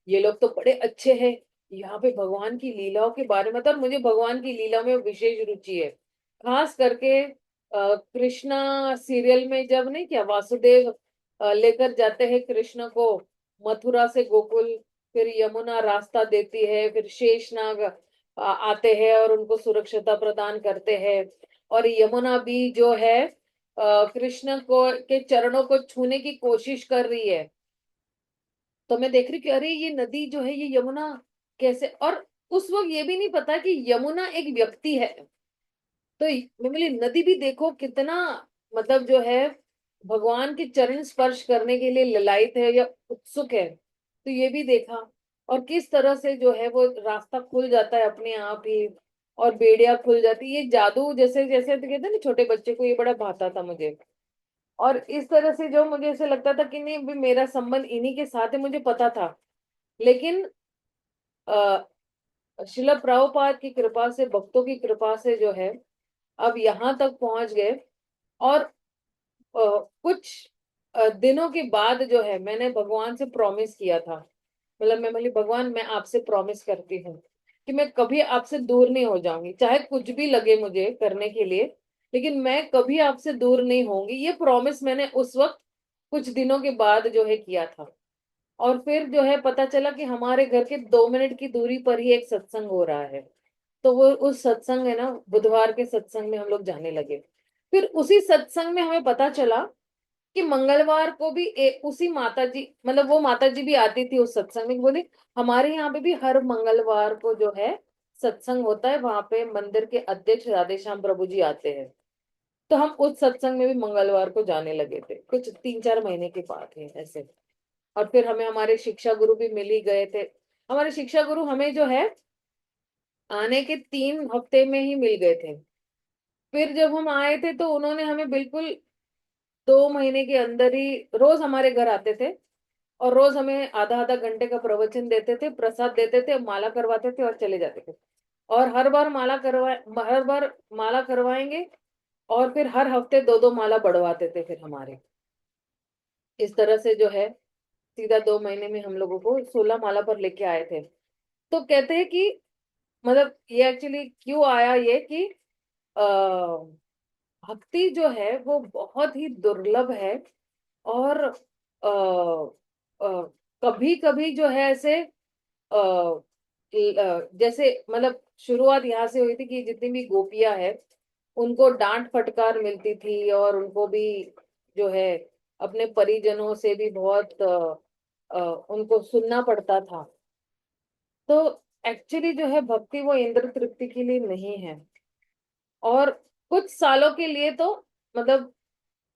ये लोग तो बड़े अच्छे हैं, यहाँ पे भगवान की लीलाओं के बारे में। तो मुझे भगवान की लीला में विशेष रुचि है। खास करके कृष्णा सीरियल में जब नहीं क्या वासुदेव लेकर जाते हैं कृष्ण को मथुरा से गोकुल, फिर यमुना रास्ता देती है, फिर शेषनाग आते हैं और उनको सुरक्षिता प्रदान करते हैं। और यमुना भी जो है कृष्ण को के चरणों को छूने की कोशिश कर रही है। तो मैं देख रही कि अरे ये नदी जो है ये यमुना कैसे, और उस वक्त ये भी नहीं पता कि यमुना एक व्यक्ति है। तो मैं बोली नदी भी देखो कितना मतलब जो है भगवान के चरण स्पर्श करने के लिए ललायत है या उत्सुक है। तो ये भी देखा, और किस तरह से जो है वो रास्ता खुल जाता है अपने आप ही, और बेड़ियां खुल जाती है। ये जादू जैसे जैसे तो कहते हैं ना छोटे बच्चे को, ये बड़ा भाता था मुझे। और इस तरह से जो मुझे ऐसे लगता था कि नहीं भी मेरा संबंध इन्हीं के साथ है, मुझे पता था। लेकिन शिला प्रभुपाद की कृपा से, भक्तों की कृपा से जो है अब यहाँ तक पहुंच गए। और कुछ दिनों के बाद जो है मैंने भगवान से प्रॉमिस किया था। मतलब मैं बोली भगवान मैं आपसे प्रॉमिस करती हूँ कि मैं कभी आपसे दूर नहीं हो जाऊंगी, चाहे कुछ भी लगे मुझे करने के लिए, लेकिन मैं कभी आपसे दूर नहीं होंगी। ये प्रॉमिस मैंने उस वक्त कुछ दिनों के बाद जो है किया था। और फिर जो है पता चला कि हमारे घर के 2 मिनट की दूरी पर ही एक सत्संग हो रहा है। तो वो उस सत्संग है ना, बुधवार के सत्संग में हम लोग जाने लगे। फिर उसी सत्संग में हमें पता चला कि मंगलवार को भी उसी माता जी, मतलब वो माता जी भी आती थी उस सत्संग में। बोले हमारे यहाँ पे भी हर मंगलवार को जो है सत्संग होता है, वहां पे मंदिर के अध्यक्ष राधेश्याम प्रभु जी आते हैं। तो हम उस सत्संग में भी मंगलवार को जाने लगे थे, कुछ 3-4 महीने के बाद है ऐसे। और फिर हमें हमारे शिक्षा गुरु भी मिल ही गए थे। हमारे शिक्षा गुरु हमें जो है आने के 3 हफ्ते में ही मिल गए थे। फिर जब हम आए थे तो उन्होंने हमें बिल्कुल 2 महीने के अंदर ही रोज हमारे घर आते थे, और रोज हमें आधा आधा घंटे का प्रवचन देते थे, प्रसाद देते थे, माला करवाते थे और चले जाते थे। और हर बार माला करवाएंगे, और फिर हर हफ्ते 2-2 माला बढ़वाते थे फिर हमारे। इस तरह से जो है सीधा 2 महीने में हम लोगों को 16 माला पर लेके आए थे। तो कहते हैं कि मतलब ये एक्चुअली क्यों आया ये कि आ, भक्ति जो है वो बहुत ही दुर्लभ है। और कभी कभी जो है ऐसे जैसे मतलब शुरुआत यहाँ से हुई थी कि जितनी भी गोपियां हैं उनको डांट फटकार मिलती थी, और उनको भी जो है अपने परिजनों से भी बहुत उनको सुनना पड़ता था। तो एक्चुअली जो है भक्ति वो इंद्र तृप्ति के लिए नहीं है। और कुछ सालों के लिए तो मतलब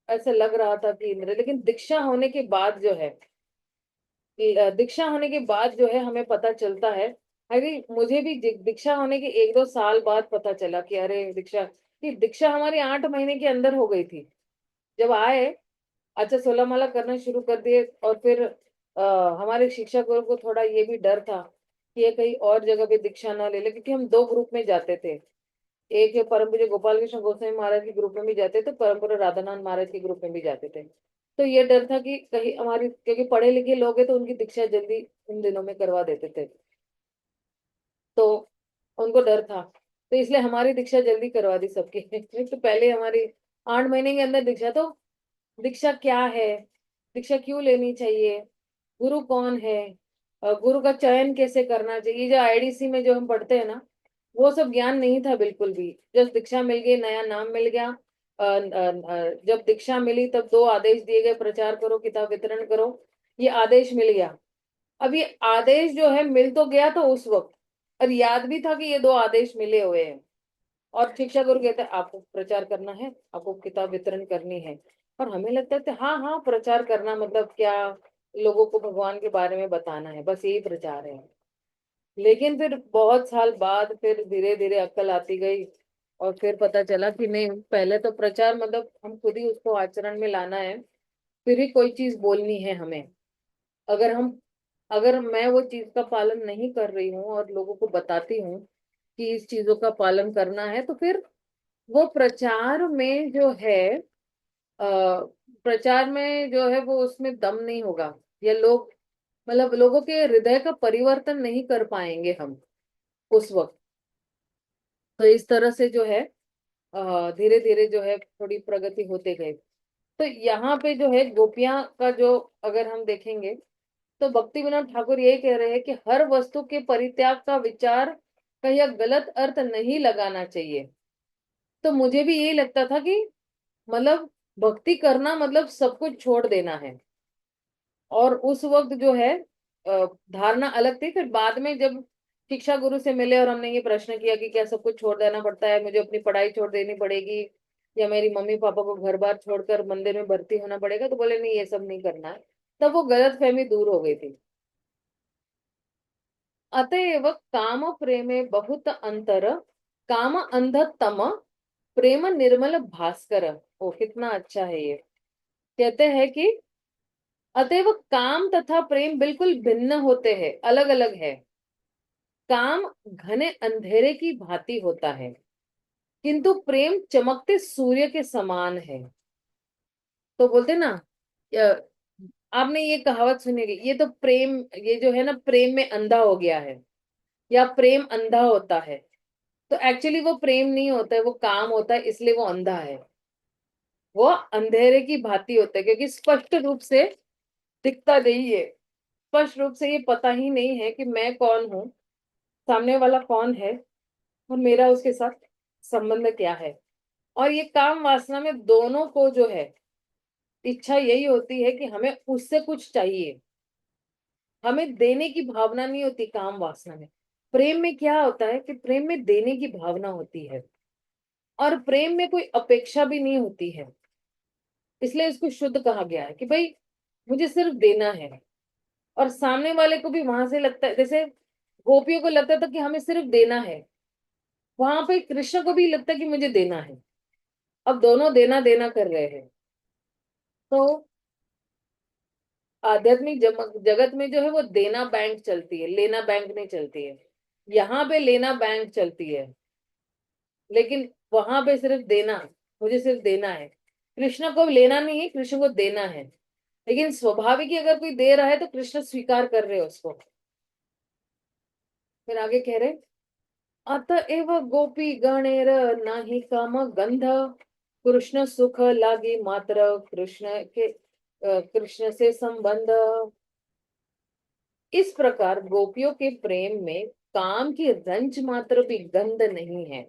ऐसे लग रहा था कि इंद्र, लेकिन दीक्षा होने के बाद जो है दीक्षा होने के बाद जो है हमें पता चलता है। अरे मुझे भी दीक्षा होने के 1-2 साल बाद पता चला कि अरे दीक्षा, कि दीक्षा हमारी 8 महीने के अंदर हो गई थी जब आए। अच्छा 16 माला करना शुरू कर दिए, और फिर हमारे शिक्षक गुरु को थोड़ा ये भी डर था कि ये कहीं और जगह पे दीक्षा ना ले ले, क्योंकि हम 2 ग्रुप में जाते थे। एक है परम पूज्य गोपाल कृष्ण गोस्वामी महाराज के ग्रुप में भी जाते थे, परम पूज्य राधानाथ महाराज के ग्रुप में भी जाते थे। तो ये डर था कि कहीं हमारी, क्योंकि पढ़े लिखे लोग हैं तो उनकी दीक्षा जल्दी उन दिनों में करवा देते थे, तो उनको डर था। तो इसलिए हमारी दीक्षा जल्दी करवा दी सबकी। नहीं तो पहले हमारी 8 महीने के अंदर दीक्षा। तो दीक्षा क्या है, दीक्षा क्यों लेनी चाहिए, गुरु कौन है, गुरु का चयन कैसे करना चाहिए, जो आईडीसी में जो हम पढ़ते हैं ना, वो सब ज्ञान नहीं था बिल्कुल भी। जब दीक्षा मिल गई, नया नाम मिल गया, जब दीक्षा मिली तब 2 आदेश दिए गए, प्रचार करो, किताब वितरण करो, ये आदेश मिल गया। अब ये आदेश जो है मिल तो गया तो उस वक्त, और याद भी था कि ये 2 आदेश मिले हुए हैं। और शिक्षा गुरु कहते हैं आपको प्रचार करना है, आपको किताब वितरण करनी है। और हमें लगता है हाँ हाँ, प्रचार करना मतलब क्या, लोगों को भगवान के बारे में बताना है, बस यही प्रचार है। लेकिन फिर बहुत साल बाद फिर धीरे धीरे अक्ल आती गई, और फिर पता चला कि नहीं, पहले तो प्रचार मतलब हम खुद ही उसको आचरण में लाना है, फिर ही कोई चीज बोलनी है हमें। अगर मैं वो चीज का पालन नहीं कर रही हूँ और लोगों को बताती हूँ कि इस चीजों का पालन करना है, तो फिर वो प्रचार में जो है, प्रचार में जो है वो उसमें दम नहीं होगा, या लोग मतलब लोगों के हृदय का परिवर्तन नहीं कर पाएंगे हम उस वक्त। तो इस तरह से जो है धीरे धीरे जो है थोड़ी प्रगति होते गए। तो यहाँ पे जो है गोपियां का जो अगर हम देखेंगे, तो भक्ति विनोद ठाकुर ये कह रहे हैं कि हर वस्तु के परित्याग का विचार का यह गलत अर्थ नहीं लगाना चाहिए। तो मुझे भी यही लगता था कि मतलब भक्ति करना मतलब सब कुछ छोड़ देना है। और उस वक्त जो है धारणा अलग थी। फिर बाद में जब शिक्षा गुरु से मिले और हमने ये प्रश्न किया कि क्या सब कुछ छोड़ देना पड़ता है, मुझे अपनी पढ़ाई छोड़ देनी पड़ेगी, या मेरी मम्मी पापा को घर बार छोड़कर मंदिर में भर्ती होना पड़ेगा, तो बोले नहीं, ये सब नहीं करना है। तब वो गलत फहमी दूर हो गई थी। अतएव काम प्रेमे बहुत अंतर, काम अंध तम, प्रेम निर्मल भास्कर। ओ कितना अच्छा है ये। कहते हैं कि अतएव काम तथा प्रेम बिल्कुल भिन्न होते हैं, अलग अलग है। काम घने अंधेरे की भांति होता है, किंतु प्रेम चमकते सूर्य के समान है। तो बोलते ना, अ, आपने ये कहावत सुनी होगी, ये तो प्रेम, ये जो है ना प्रेम में अंधा हो गया है, या प्रेम अंधा होता है। तो एक्चुअली वो प्रेम नहीं होता है, वो काम होता है, इसलिए वो अंधा है। वो अंधेरे की भांति होता है क्योंकि स्पष्ट रूप से दिखता नहीं है। स्पष्ट रूप से ये पता ही नहीं है कि मैं कौन हूँ, सामने वाला कौन है, और मेरा उसके साथ संबंध क्या है। और ये काम वासना में दोनों को जो है इच्छा यही होती है कि हमें उससे कुछ चाहिए, हमें देने की भावना नहीं होती काम वासना में। प्रेम में क्या होता है कि प्रेम में देने की भावना होती है, और प्रेम में कोई अपेक्षा भी नहीं होती है। इसलिए इसको शुद्ध कहा गया है कि भाई मुझे सिर्फ देना है। और सामने वाले को भी वहां से लगता है, जैसे गोपियों को लगता था कि हमें सिर्फ देना है, वहां पे कृष्ण को भी लगता है कि मुझे देना है। अब दोनों देना देना कर रहे हैं। तो आध्यात्मिक जगत में जो है वो देना बैंक चलती है, लेना बैंक नहीं चलती है। यहाँ पे लेना बैंक चलती है, लेकिन वहां पे सिर्फ देना, मुझे सिर्फ देना है। कृष्ण को लेना नहीं है, कृष्ण को देना है। लेकिन स्वाभाविक ही अगर कोई दे रहा है तो कृष्ण स्वीकार कर रहे हैं उसको। फिर आगे कह रहे, अतएव गोपी गणेर नाही काम गंध, कृष्ण सुख लागे मात्र, कृष्ण से संबंध। इस प्रकार गोपियों के प्रेम में काम की रंच मात्र भी गंध नहीं है।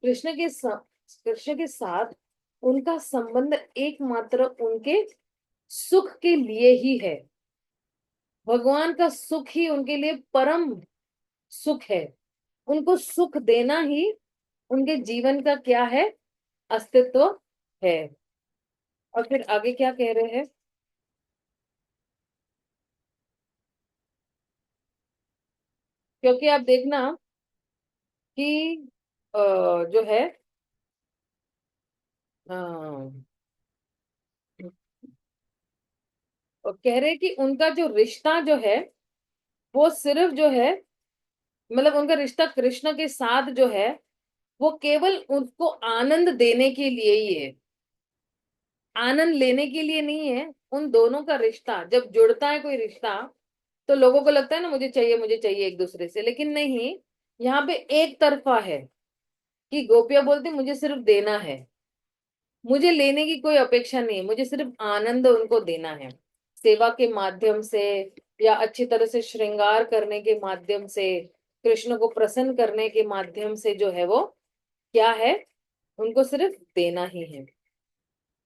कृष्ण के साथ उनका संबंध एकमात्र उनके सुख के लिए ही है। भगवान का सुख ही उनके लिए परम सुख है। उनको सुख देना ही उनके जीवन का क्या है, अस्तित्व है। और फिर आगे क्या कह रहे हैं, क्योंकि आप देखना कि जो है अ, कह रहे हैं कि उनका जो रिश्ता जो है वो सिर्फ जो है, मतलब उनका रिश्ता कृष्ण के साथ जो है वो केवल उनको आनंद देने के लिए ही है, आनंद लेने के लिए नहीं है। उन दोनों का रिश्ता जब जुड़ता है, कोई रिश्ता, तो लोगों को लगता है ना मुझे चाहिए एक दूसरे से, लेकिन नहीं, यहाँ पे एक तरफा है। कि गोपियां बोलती मुझे सिर्फ देना है, मुझे लेने की कोई अपेक्षा नहीं है, मुझे सिर्फ आनंद उनको देना है। सेवा के माध्यम से या अच्छी तरह से श्रृंगार करने के माध्यम से, कृष्ण को प्रसन्न करने के माध्यम से जो है वो क्या है, उनको सिर्फ देना ही है।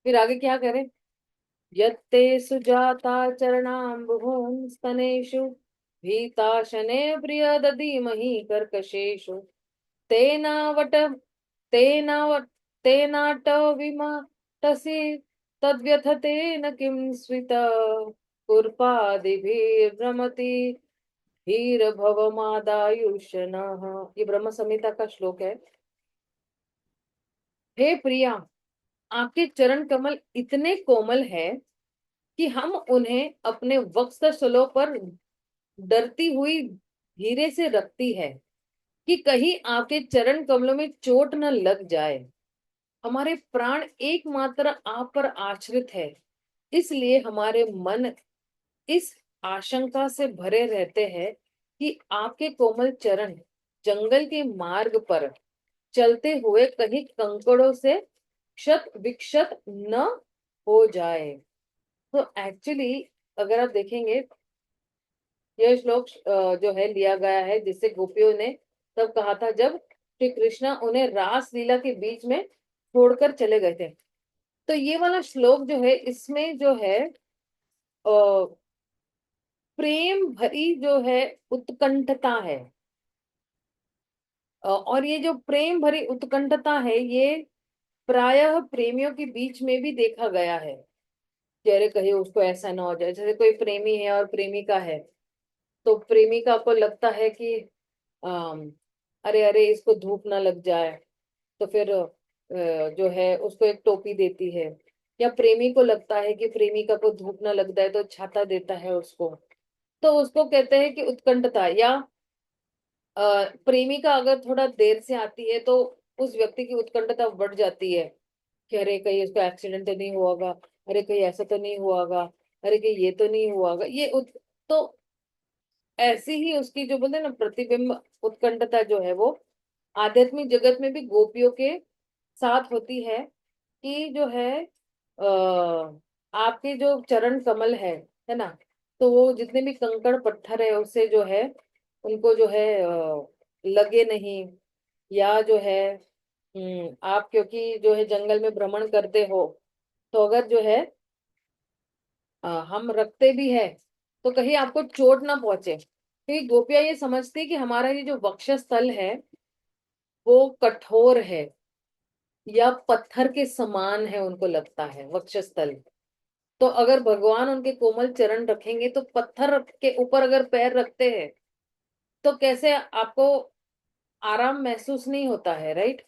फिर आगे क्या करें? यत्ते सुजाता चरणाम्बुभूं स्तनेषु भीताशने प्रिय दधीमहि कर्कशेषु तेनावट तेनावट तेनाटविमटसि तद्व्यथतेन किं स्वित कुर्पादिभिर्भ्रमति धीरभवमादायुषनः। ये ब्रह्म संहिता का श्लोक है। हे प्रिया, आपके चरण कमल इतने कोमल है कि हम उन्हें अपने वक्षस्थलों पर डरती हुई धीरे से रखती है कि कहीं आपके चरण कमलों में चोट न लग जाए। हमारे प्राण एकमात्र आप पर आश्रित है, इसलिए हमारे मन इस आशंका से भरे रहते हैं कि आपके कोमल चरण जंगल के मार्ग पर चलते हुए कहीं कंकड़ों से क्षत विक्षत न हो जाए। तो एक्चुअली अगर आप देखेंगे, यह श्लोक जो है लिया गया है जिससे गोपियों ने तब कहा था जब श्री कृष्णा उन्हें रास लीला के बीच में छोड़कर चले गए थे। तो ये वाला श्लोक जो है इसमें जो है प्रेम भरी जो है उत्कंठता है। और ये जो प्रेम भरी उत्कंठता है ये प्रायः प्रेमियों के बीच में भी देखा गया है। कि अरे कहीं उसको ऐसा ना हो जाए, जैसे कोई प्रेमी है और प्रेमिका है, तो प्रेमिका को लगता है कि अरे अरे इसको धूप ना लग जाए, तो फिर जो है उसको एक टोपी देती है। या प्रेमी को लगता है कि प्रेमिका को धूप ना लग जाए तो छाता देता है उसको। तो उसको कहते हैं कि उत्कंठता। या प्रेमिका अगर थोड़ा देर से आती है तो उस व्यक्ति की उत्कंठता बढ़ जाती है कि अरे कहीं इसको एक्सीडेंट तो नहीं हुआ होगा, अरे कहीं ऐसा तो नहीं हुआ होगा, अरे कहीं ये तो नहीं हुआ होगा। तो ऐसी ही उसकी जो बोलते हैं ना प्रतिबिंब उत्कंठता जो है वो आध्यात्मिक जगत में भी गोपियों के साथ होती है। कि जो है आपके जो चरण कमल है ना, तो वो जितने भी कंकड़ पत्थर है उससे जो है उनको जो है लगे नहीं। या जो है आप क्योंकि जो है जंगल में भ्रमण करते हो, तो अगर जो है हम रखते भी है तो कहीं आपको चोट ना पहुंचे, क्योंकि गोपियां ये समझती कि हमारा ये जो वक्षस्थल है वो कठोर है या पत्थर के समान है, उनको लगता है वक्षस्थल। तो अगर भगवान उनके कोमल चरण रखेंगे तो पत्थर के ऊपर अगर पैर रखते हैं तो कैसे आपको आराम महसूस नहीं होता है, राइट?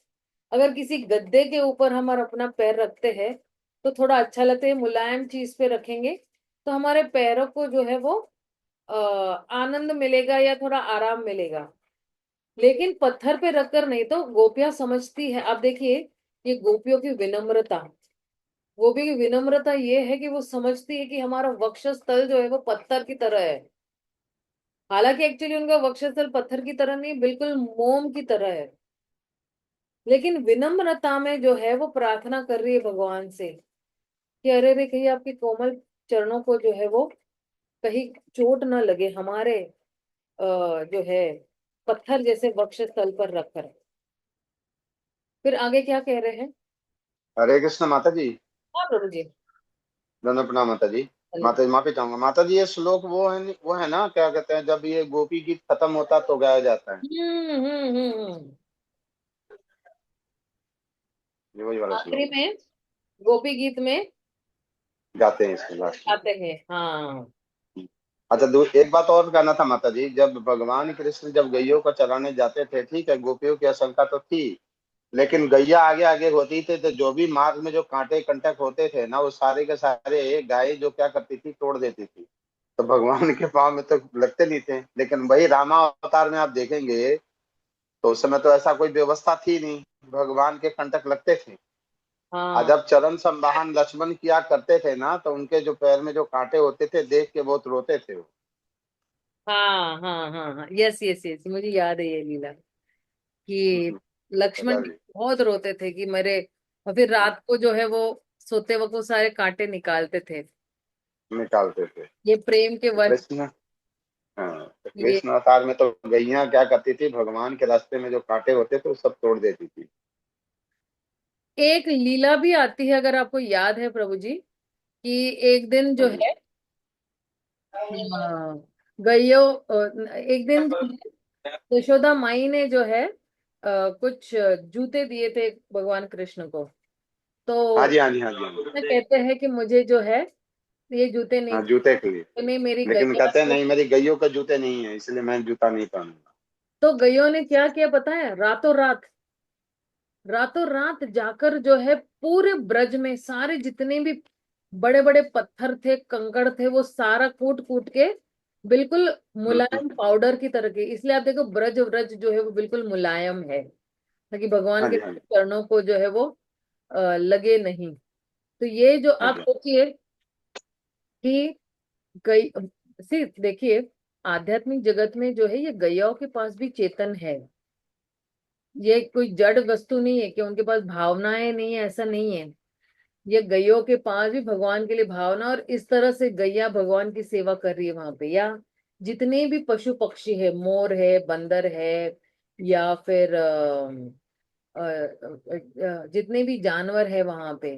अगर किसी गद्दे के ऊपर हम अपना पैर रखते हैं तो थोड़ा अच्छा लगता है, मुलायम चीज पे रखेंगे तो हमारे पैरों को जो है वो आनंद मिलेगा या थोड़ा आराम मिलेगा। लेकिन पत्थर पे रखकर नहीं। तो गोपियां समझती है, आप देखिए ये गोपियों की विनम्रता। गोपी की विनम्रता ये है कि वो समझती है कि हमारा वक्षस्थल जो है वो पत्थर की तरह है। हालांकि एक्चुअली उनका वक्षस्थल पत्थर की तरह नहीं, बिल्कुल मोम की तरह है। लेकिन विनम्रता में जो है वो प्रार्थना कर रही है भगवान से कि अरे रे कहीं आपके कोमल चरणों को जो है वो कहीं चोट ना लगे हमारे जो है पत्थर जैसे वक्षस्थल पर रखकर। फिर आगे क्या कह रहे हैं? हरे कृष्ण माता जी। हाँ प्रभु जी। धन्य प्रणाम माता जी। माता जी माफी चाहूंगा माता जी, ये श्लोक वो है ना, क्या कहते हैं, जब ये गोपी गीत खत्म होता तो गाया जाता है। ये वही वाला आखिरी श्लोक में गोपी गीत में गाते हैं इसके लास्ट में। आते हैं, हाँ। अच्छा, एक बात और कहना था माता जी, जब भगवान कृष्ण जब गैयों को चराने जाते थे, ठीक है, गोपियों की आशंका तो थी, लेकिन गैया आगे आगे होती थी तो जो भी मार्ग में जो कांटे कंटक होते थे ना, वो सारे के सारे गाय जो क्या करती थी, तोड़ देती थी। तो भगवान के पाँव में तो लगते नहीं थे। लेकिन वही रामा अवतार में आप देखेंगे तो उस समय तो ऐसा कोई व्यवस्था थी नहीं, भगवान के कंटक लगते थे। और हाँ जब चरण संवाहन लक्ष्मण किया करते थे ना, तो उनके जो पैर में जो कांटे होते थे देख के बहुत रोते थे वो। हाँ हाँ हाँ हाँ, यस यस यस, मुझे याद है ये लीला कि लक्ष्मण अच्छा जी जी, बहुत रोते थे कि मेरे, और फिर रात को जो है वो सोते वक्त वो सारे कांटे निकालते थे। निकालते थे। ये प्रेम के तो वश कृष्ण, हाँ, तो ये कृष्ण अवतार में तो गैया क्या करती थी, भगवान के रास्ते में जो कांटे होते थे वो सब तोड़ देती थी। एक लीला भी आती है, अगर आपको याद है प्रभु जी, कि एक दिन हाँ जो जी, है गैयो एक दिन जो है यशोदा माई ने जो है कुछ जूते दिए थे भगवान कृष्ण को। हाँ तो जी, हाँ जी, हाँ जी, हाँ जी। कहते हैं कि मुझे जो है ये जूते नहीं हाँ, जूते के लिए। नहीं मेरी लेकिन गैया कहते हैं को। नहीं, मेरी गैयों के जूते नहीं है, इसलिए मैं जूता नहीं पहनूंगा। तो गैयों ने क्या किया पता है, रातों रात जाकर जो है पूरे ब्रज में सारे जितने भी बड़े बड़े पत्थर थे, कंकड़ थे, वो सारा कूट कूट के बिल्कुल मुलायम हम्म। पाउडर की तरह के, इसलिए आप देखो ब्रज व्रज जो है वो बिल्कुल मुलायम है, ताकि भगवान हाँ के जी, हाँ जी, चरणों को जो है वो लगे नहीं। तो ये जो हाँ आप जी, सोचिए कि गई सी देखिए, आध्यात्मिक जगत में जो है ये गैयाओं के पास भी चेतन है। ये कोई जड़ वस्तु नहीं है कि उनके पास भावनाएं नहीं है, ऐसा नहीं है। ये गैयों के पास भी भगवान के लिए भावना, और इस तरह से गैया भगवान की सेवा कर रही है वहां पे। या जितने भी पशु पक्षी है, मोर है, बंदर है, या फिर जितने भी जानवर है वहां पे,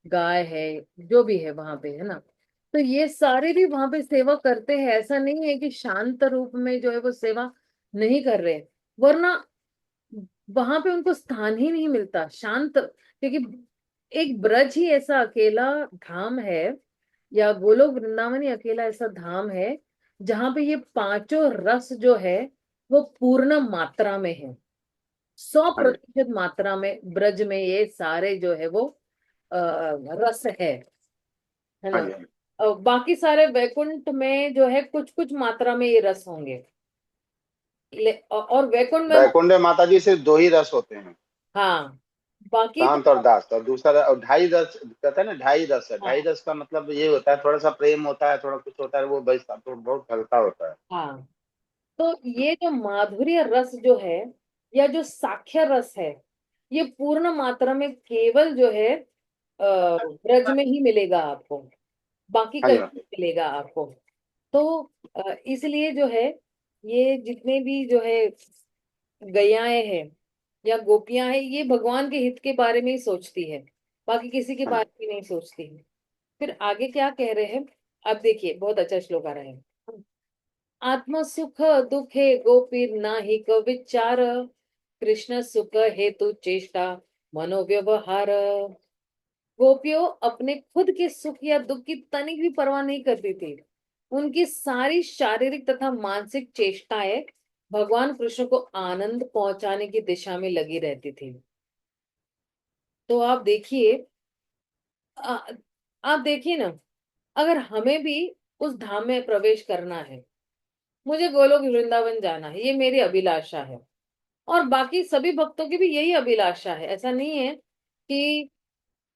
गाय है, जो भी है वहां पे, है ना। तो ये सारे भी वहां पे सेवा करते हैं, ऐसा नहीं है कि शांत रूप में जो है वो सेवा नहीं कर रहे, वरना वहां पे उनको स्थान ही नहीं मिलता शांत, क्योंकि एक ब्रज ही ऐसा अकेला धाम है, या गोलोक वृंदावन ही अकेला ऐसा धाम है जहां पे ये पांचों रस जो है वो पूर्ण मात्रा में है। सौ हाँ जी, प्रतिशत मात्रा में ब्रज में ये सारे जो है वो रस है हाँ ना। जी, हाँ जी। बाकी सारे वैकुंठ में जो है कुछ कुछ मात्रा में ये रस होंगे। और वैकुंठ में वैकुंठ में माता जी सिर्फ दो ही रस होते हैं, हाँ, बाकी शांत और तो दास, और दूसरा और ढाई रस कहते हैं ना, ढाई रस है। ढाई हाँ रस का मतलब ये होता है, थोड़ा सा प्रेम होता है, थोड़ा कुछ होता है, वो बस तो बहुत हल्का होता है। हाँ। तो ये जो माधुर्य रस जो है, या जो साक्ष्य रस है, ये पूर्ण मात्रा में केवल जो है ब्रज में ही मिलेगा आपको, बाकी हाँ कहीं जी, नहीं मिलेगा आपको। तो इसलिए जो है ये जितने भी जो है गैयाएं हैं या गोपियां हैं, ये भगवान के हित के बारे में ही सोचती है, बाकी किसी के हाँ जी, बारे में नहीं सोचती है। फिर आगे क्या कह रहे हैं, अब देखिए बहुत अच्छा श्लोक आ रहा है। आत्म सुख दुखे गोपीर नाहिक विचार, कृष्ण सुख हेतु चेष्टा मनोव्यवहार। गोपियों अपने खुद के सुख या दुख की तनिक भी परवाह नहीं करती थी। उनकी सारी शारीरिक तथा मानसिक चेष्टाएं भगवान कृष्ण को आनंद पहुंचाने की दिशा में लगी रहती थी। तो आ- आप देखिए ना, अगर हमें भी उस धाम में प्रवेश करना है, मुझे गोलोक वृंदावन जाना है, ये मेरी अभिलाषा है, और बाकी सभी भक्तों की भी यही अभिलाषा है। ऐसा नहीं है कि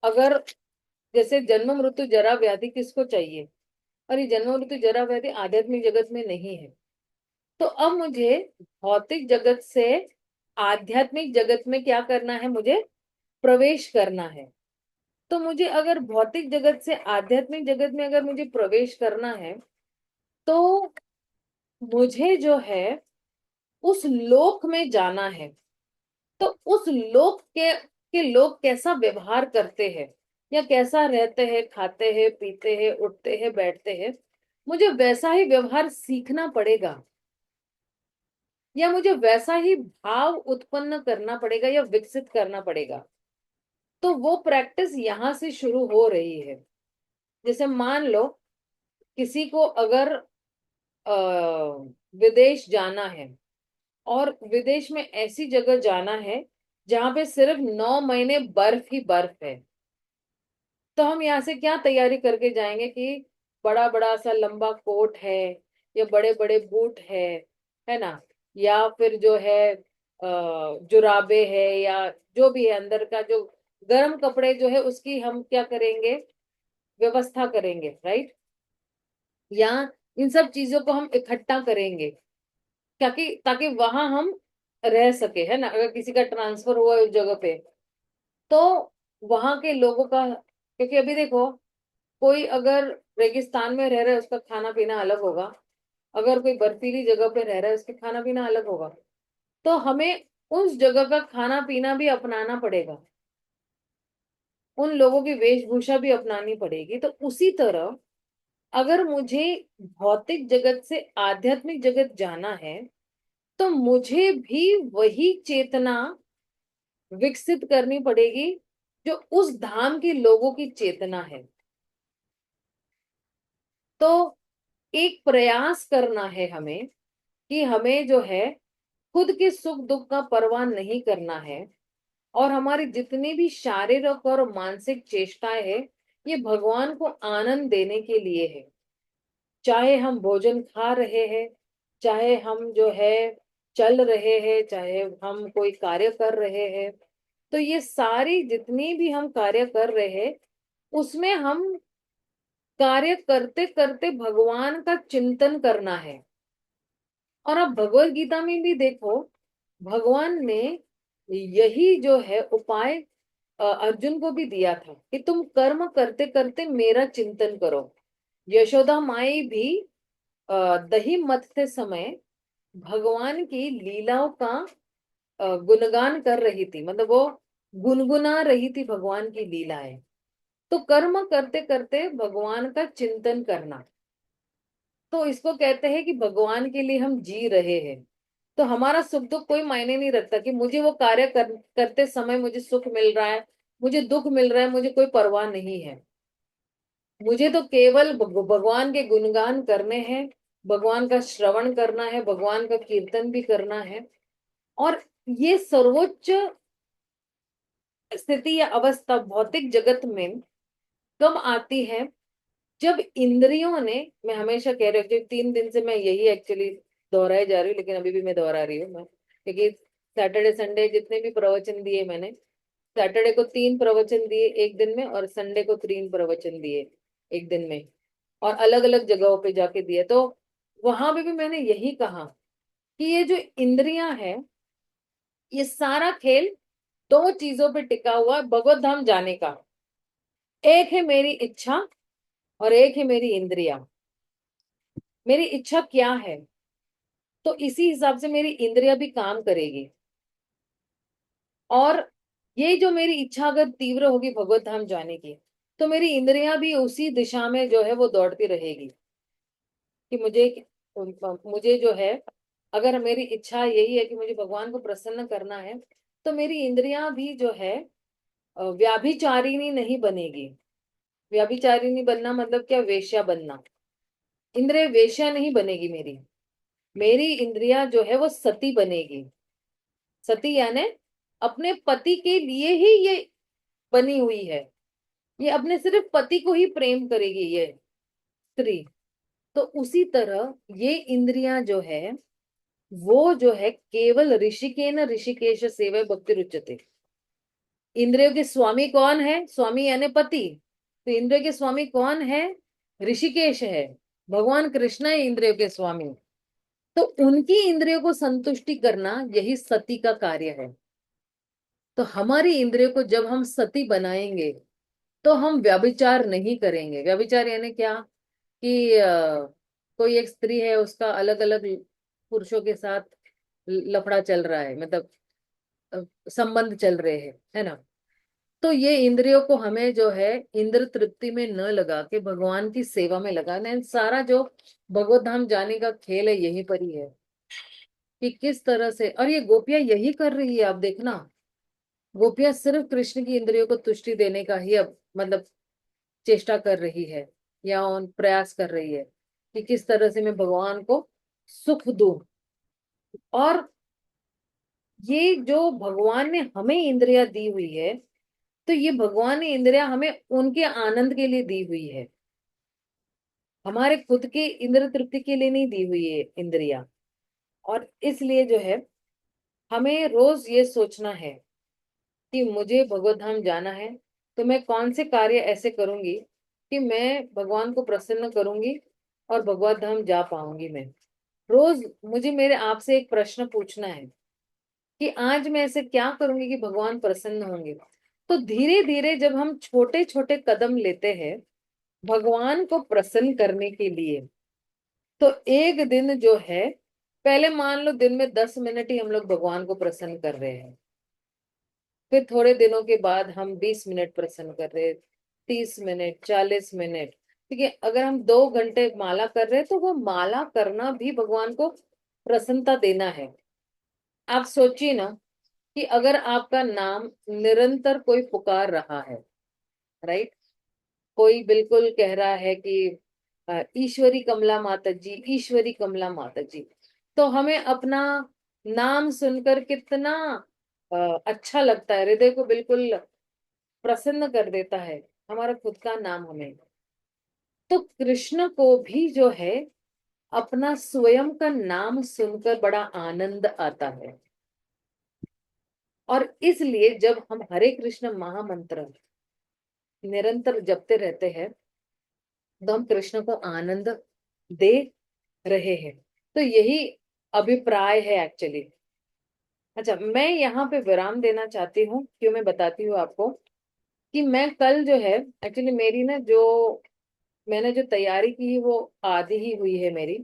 अगर जैसे जन्म मृत्यु जरा व्याधि किसको चाहिए, और ये जन्म मृत्यु जरा व्याधि आध्यात्मिक जगत में नहीं है। तो अब मुझे भौतिक जगत से आध्यात्मिक जगत में क्या करना है, मुझे प्रवेश करना है। तो मुझे अगर भौतिक जगत से आध्यात्मिक जगत में अगर मुझे प्रवेश करना है, तो मुझे जो है उस लोक में जाना है। तो उस लोक के लोग कैसा व्यवहार करते हैं, या कैसा रहते हैं, खाते हैं, पीते हैं, उठते हैं, बैठते हैं, मुझे वैसा ही व्यवहार सीखना पड़ेगा, या मुझे वैसा ही भाव उत्पन्न करना पड़ेगा या विकसित करना पड़ेगा। तो वो प्रैक्टिस यहाँ से शुरू हो रही है। जैसे मान लो किसी को अगर विदेश जाना है, और विदेश में ऐसी जगह जाना है जहां पे सिर्फ 9 महीने बर्फ ही बर्फ है, तो हम यहाँ से क्या तैयारी करके जाएंगे कि बड़ा बड़ा सा लंबा कोट है, या बड़े बड़े बूट है ना, या फिर जो है जुराबे है, या जो भी है अंदर का जो गर्म कपड़े जो है उसकी हम क्या करेंगे, व्यवस्था करेंगे, राइट। या इन सब चीजों को हम इकट्ठा करेंगे ताकि ताकि वहां हम रह सके, है ना, अगर किसी का ट्रांसफर हुआ है उस जगह पे, तो वहां के लोगों का, क्योंकि अभी देखो, कोई अगर रेगिस्तान में रह रहा है उसका खाना पीना अलग होगा, अगर कोई बर्फीली जगह पे रह रहा है उसका खाना पीना अलग होगा, तो हमें उस जगह का खाना पीना भी अपनाना पड़ेगा, उन लोगों की वेशभूषा भी अपनानी पड़ेगी। तो उसी तरह अगर मुझे भौतिक जगत से आध्यात्मिक जगत जाना है, तो मुझे भी वही चेतना विकसित करनी पड़ेगी जो उस धाम के लोगों की चेतना है। तो एक प्रयास करना है हमें कि हमें जो है खुद के सुख दुख का परवाह नहीं करना है, और हमारी जितनी भी शारीरिक और मानसिक चेष्टाएं है, ये भगवान को आनंद देने के लिए है। चाहे हम भोजन खा रहे हैं, चाहे हम जो है चल रहे हैं, चाहे हम कोई कार्य कर रहे हैं, तो ये सारी जितनी भी हम कार्य कर रहे हैं, उसमें हम कार्य करते करते भगवान का चिंतन करना है। और अब भगवत गीता में भी देखो, भगवान ने यही जो है उपाय अर्जुन को भी दिया था कि तुम कर्म करते करते मेरा चिंतन करो। यशोदा माई भी दही मथते समय भगवान की लीलाओं का गुणगान कर रही थी, मतलब वो गुनगुना रही थी भगवान की लीलाएं। तो कर्म करते करते भगवान का चिंतन करना, तो इसको कहते हैं कि भगवान के लिए हम जी रहे हैं। तो हमारा सुख दुख कोई मायने नहीं रखता कि मुझे वो कार्य करते समय मुझे सुख मिल रहा है, मुझे दुख मिल रहा है, मुझे कोई परवाह नहीं है। मुझे तो केवल भगवान के गुणगान करने हैं, भगवान का श्रवण करना है, भगवान का कीर्तन भी करना है। और ये सर्वोच्च स्थिति या अवस्था भौतिक जगत में कब आती है, जब इंद्रियों ने, मैं हमेशा कह रही हूँ कि 3 दिन से मैं यही एक्चुअली दोहराए जा रही हूँ, लेकिन अभी भी मैं दोहरा रही हूँ मैं, क्योंकि सैटरडे संडे जितने भी प्रवचन दिए मैंने, सैटरडे को 3 प्रवचन दिए एक दिन में, और संडे को 3 प्रवचन दिए एक दिन में, और अलग अलग जगहों पे जाके दिए। तो वहां पे भी मैंने यही कहा कि ये जो इंद्रियां हैं, ये सारा खेल 2 चीजों पे टिका हुआ है भगवत धाम जाने का। एक है मेरी इच्छा, और एक है मेरी इंद्रिया। मेरी इच्छा क्या है, तो इसी हिसाब से मेरी इंद्रिया भी काम करेगी। और ये जो मेरी इच्छा अगर तीव्र होगी भगवत धाम जाने की, तो मेरी इंद्रियां भी उसी दिशा में जो है वो दौड़ती रहेगी कि मुझे जो है, अगर मेरी इच्छा यही है कि मुझे भगवान को प्रसन्न करना है, तो मेरी इंद्रियां भी जो है व्याभिचारिणी नहीं बनेगी। व्याभिचारिणी बनना मतलब क्या, वेश्या बनना। इंद्रिय वेश्या नहीं बनेगी मेरी, मेरी इंद्रिया जो है वो सती बनेगी। सती यानी अपने पति के लिए ही ये बनी हुई है, ये अपने सिर्फ पति को ही प्रेम करेगी ये स्त्री। तो उसी तरह ये इंद्रियां जो है वो जो है केवल ऋषिकेन ऋषिकेश सेवा भक्ति रुचते। इंद्रियों के स्वामी कौन है, स्वामी यानी पति। तो इंद्रियों के स्वामी कौन है, ऋषिकेश है, भगवान कृष्ण है इंद्रियों के स्वामी। तो उनकी इंद्रियों को संतुष्टि करना यही सती का कार्य है। तो हमारी इंद्रियों को जब हम सती बनाएंगे, तो हम व्यभिचार नहीं करेंगे। व्यभिचार यानी क्या कि कोई एक स्त्री है, उसका अलग अलग पुरुषों के साथ लफड़ा चल रहा है, मतलब अ, संबंध चल रहे हैं, है ना। तो ये इंद्रियों को हमें जो है इंद्र तृप्ति में न लगा के भगवान की सेवा में लगाना है। सारा जो भगवत धाम जाने का खेल है यहीं पर ही है कि किस तरह से, और ये गोपियां यही कर रही है। आप देखना, गोपियां सिर्फ कृष्ण की इंद्रियों को तुष्टि देने का ही अब मतलब चेष्टा कर रही है, या उन प्रयास कर रही है कि किस तरह से मैं भगवान को सुख दूं। और ये जो भगवान ने हमें इंद्रियां दी हुई है, तो ये भगवान ने इंद्रियां हमें उनके आनंद के लिए दी हुई है, हमारे खुद के इंद्र तृप्ति के लिए नहीं दी हुई है इंद्रियां। और इसलिए जो है हमें रोज ये सोचना है कि मुझे भगवत धाम जाना है, तो मैं कौन से कार्य ऐसे करूंगी कि मैं भगवान को प्रसन्न करूंगी और भगवत धाम जा पाऊंगी। मैं रोज मुझे मेरे आप से एक प्रश्न पूछना है कि आज मैं ऐसे क्या करूंगी कि भगवान प्रसन्न होंगे। तो धीरे धीरे जब हम छोटे छोटे कदम लेते हैं भगवान को प्रसन्न करने के लिए, तो एक दिन जो है, पहले मान लो दिन में 10 मिनट ही हम लोग भगवान को प्रसन्न कर रहे हैं, फिर थोड़े दिनों के बाद हम 20 मिनट प्रसन्न कर रहे हैं, 30 मिनट, 40 मिनट। ठीक है, अगर हम 2 घंटे माला कर रहे हैं तो वो माला करना भी भगवान को प्रसन्नता देना है। आप सोचिए ना कि अगर आपका नाम निरंतर कोई पुकार रहा है, राइट, कोई बिल्कुल कह रहा है कि ईश्वरी कमला माता जी, ईश्वरी कमला माता जी, तो हमें अपना नाम सुनकर कितना अच्छा लगता है, हृदय को बिल्कुल प्रसन्न कर देता है हमारा खुद का नाम हमें। तो कृष्ण को भी जो है अपना स्वयं का नाम सुनकर बड़ा आनंद आता है, और इसलिए जब हम हरे कृष्ण महामंत्र निरंतर जपते रहते हैं तो हम कृष्ण को आनंद दे रहे हैं। तो यही अभिप्राय है एक्चुअली। अच्छा, मैं यहाँ पे विराम देना चाहती हूँ, क्यों मैं बताती हूँ आपको कि मैं कल जो है, एक्चुअली मेरी ना जो मैंने जो तैयारी की है वो आधी ही हुई है मेरी,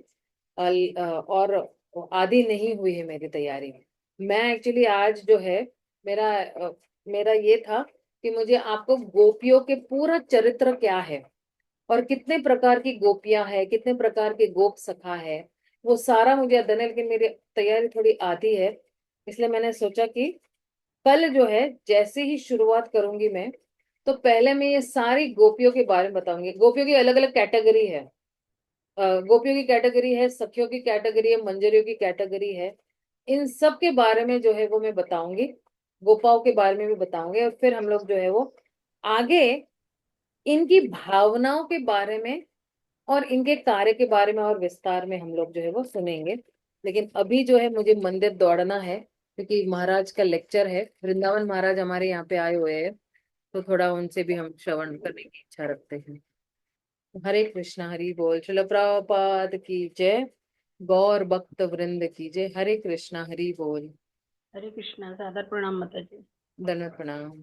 और आधी नहीं हुई है मेरी तैयारी। मैं एक्चुअली आज जो है, मेरा मेरा ये था कि मुझे आपको गोपियों के पूरा चरित्र क्या है और कितने प्रकार की गोपियां है, कितने प्रकार के गोप सखा है, वो सारा मुझे अध्ययन है, लेकिन मेरी तैयारी थोड़ी आधी है। इसलिए मैंने सोचा कि कल जो है जैसे ही शुरुआत करूंगी मैं, तो पहले मैं ये सारी गोपियों के बारे में बताऊंगी। गोपियों की अलग अलग कैटेगरी है, गोपियों की कैटेगरी है, सखियों की कैटेगरी है, मंजरियों की कैटेगरी है। इन सब के बारे में जो है वो मैं बताऊंगी, गोपाओं के बारे में भी बताऊंगी, और फिर हम लोग जो है वो आगे इनकी भावनाओं के बारे में और इनके कार्य के बारे में और विस्तार में हम लोग जो है वो सुनेंगे। लेकिन अभी जो है मुझे मंदिर दौड़ना है, क्योंकि महाराज का लेक्चर है, वृंदावन महाराज हमारे यहाँ पे आए हुए हैं, तो थोड़ा उनसे भी हम श्रवण करने की इच्छा रखते हैं। हरे कृष्णा, हरि बोल। चलो, प्रभुपाद की जय, गौर भक्त वृंद की जय। हरे कृष्णा, हरि बोल। हरे कृष्णा, सादर प्रणाम माता जी। दंडवत प्रणाम।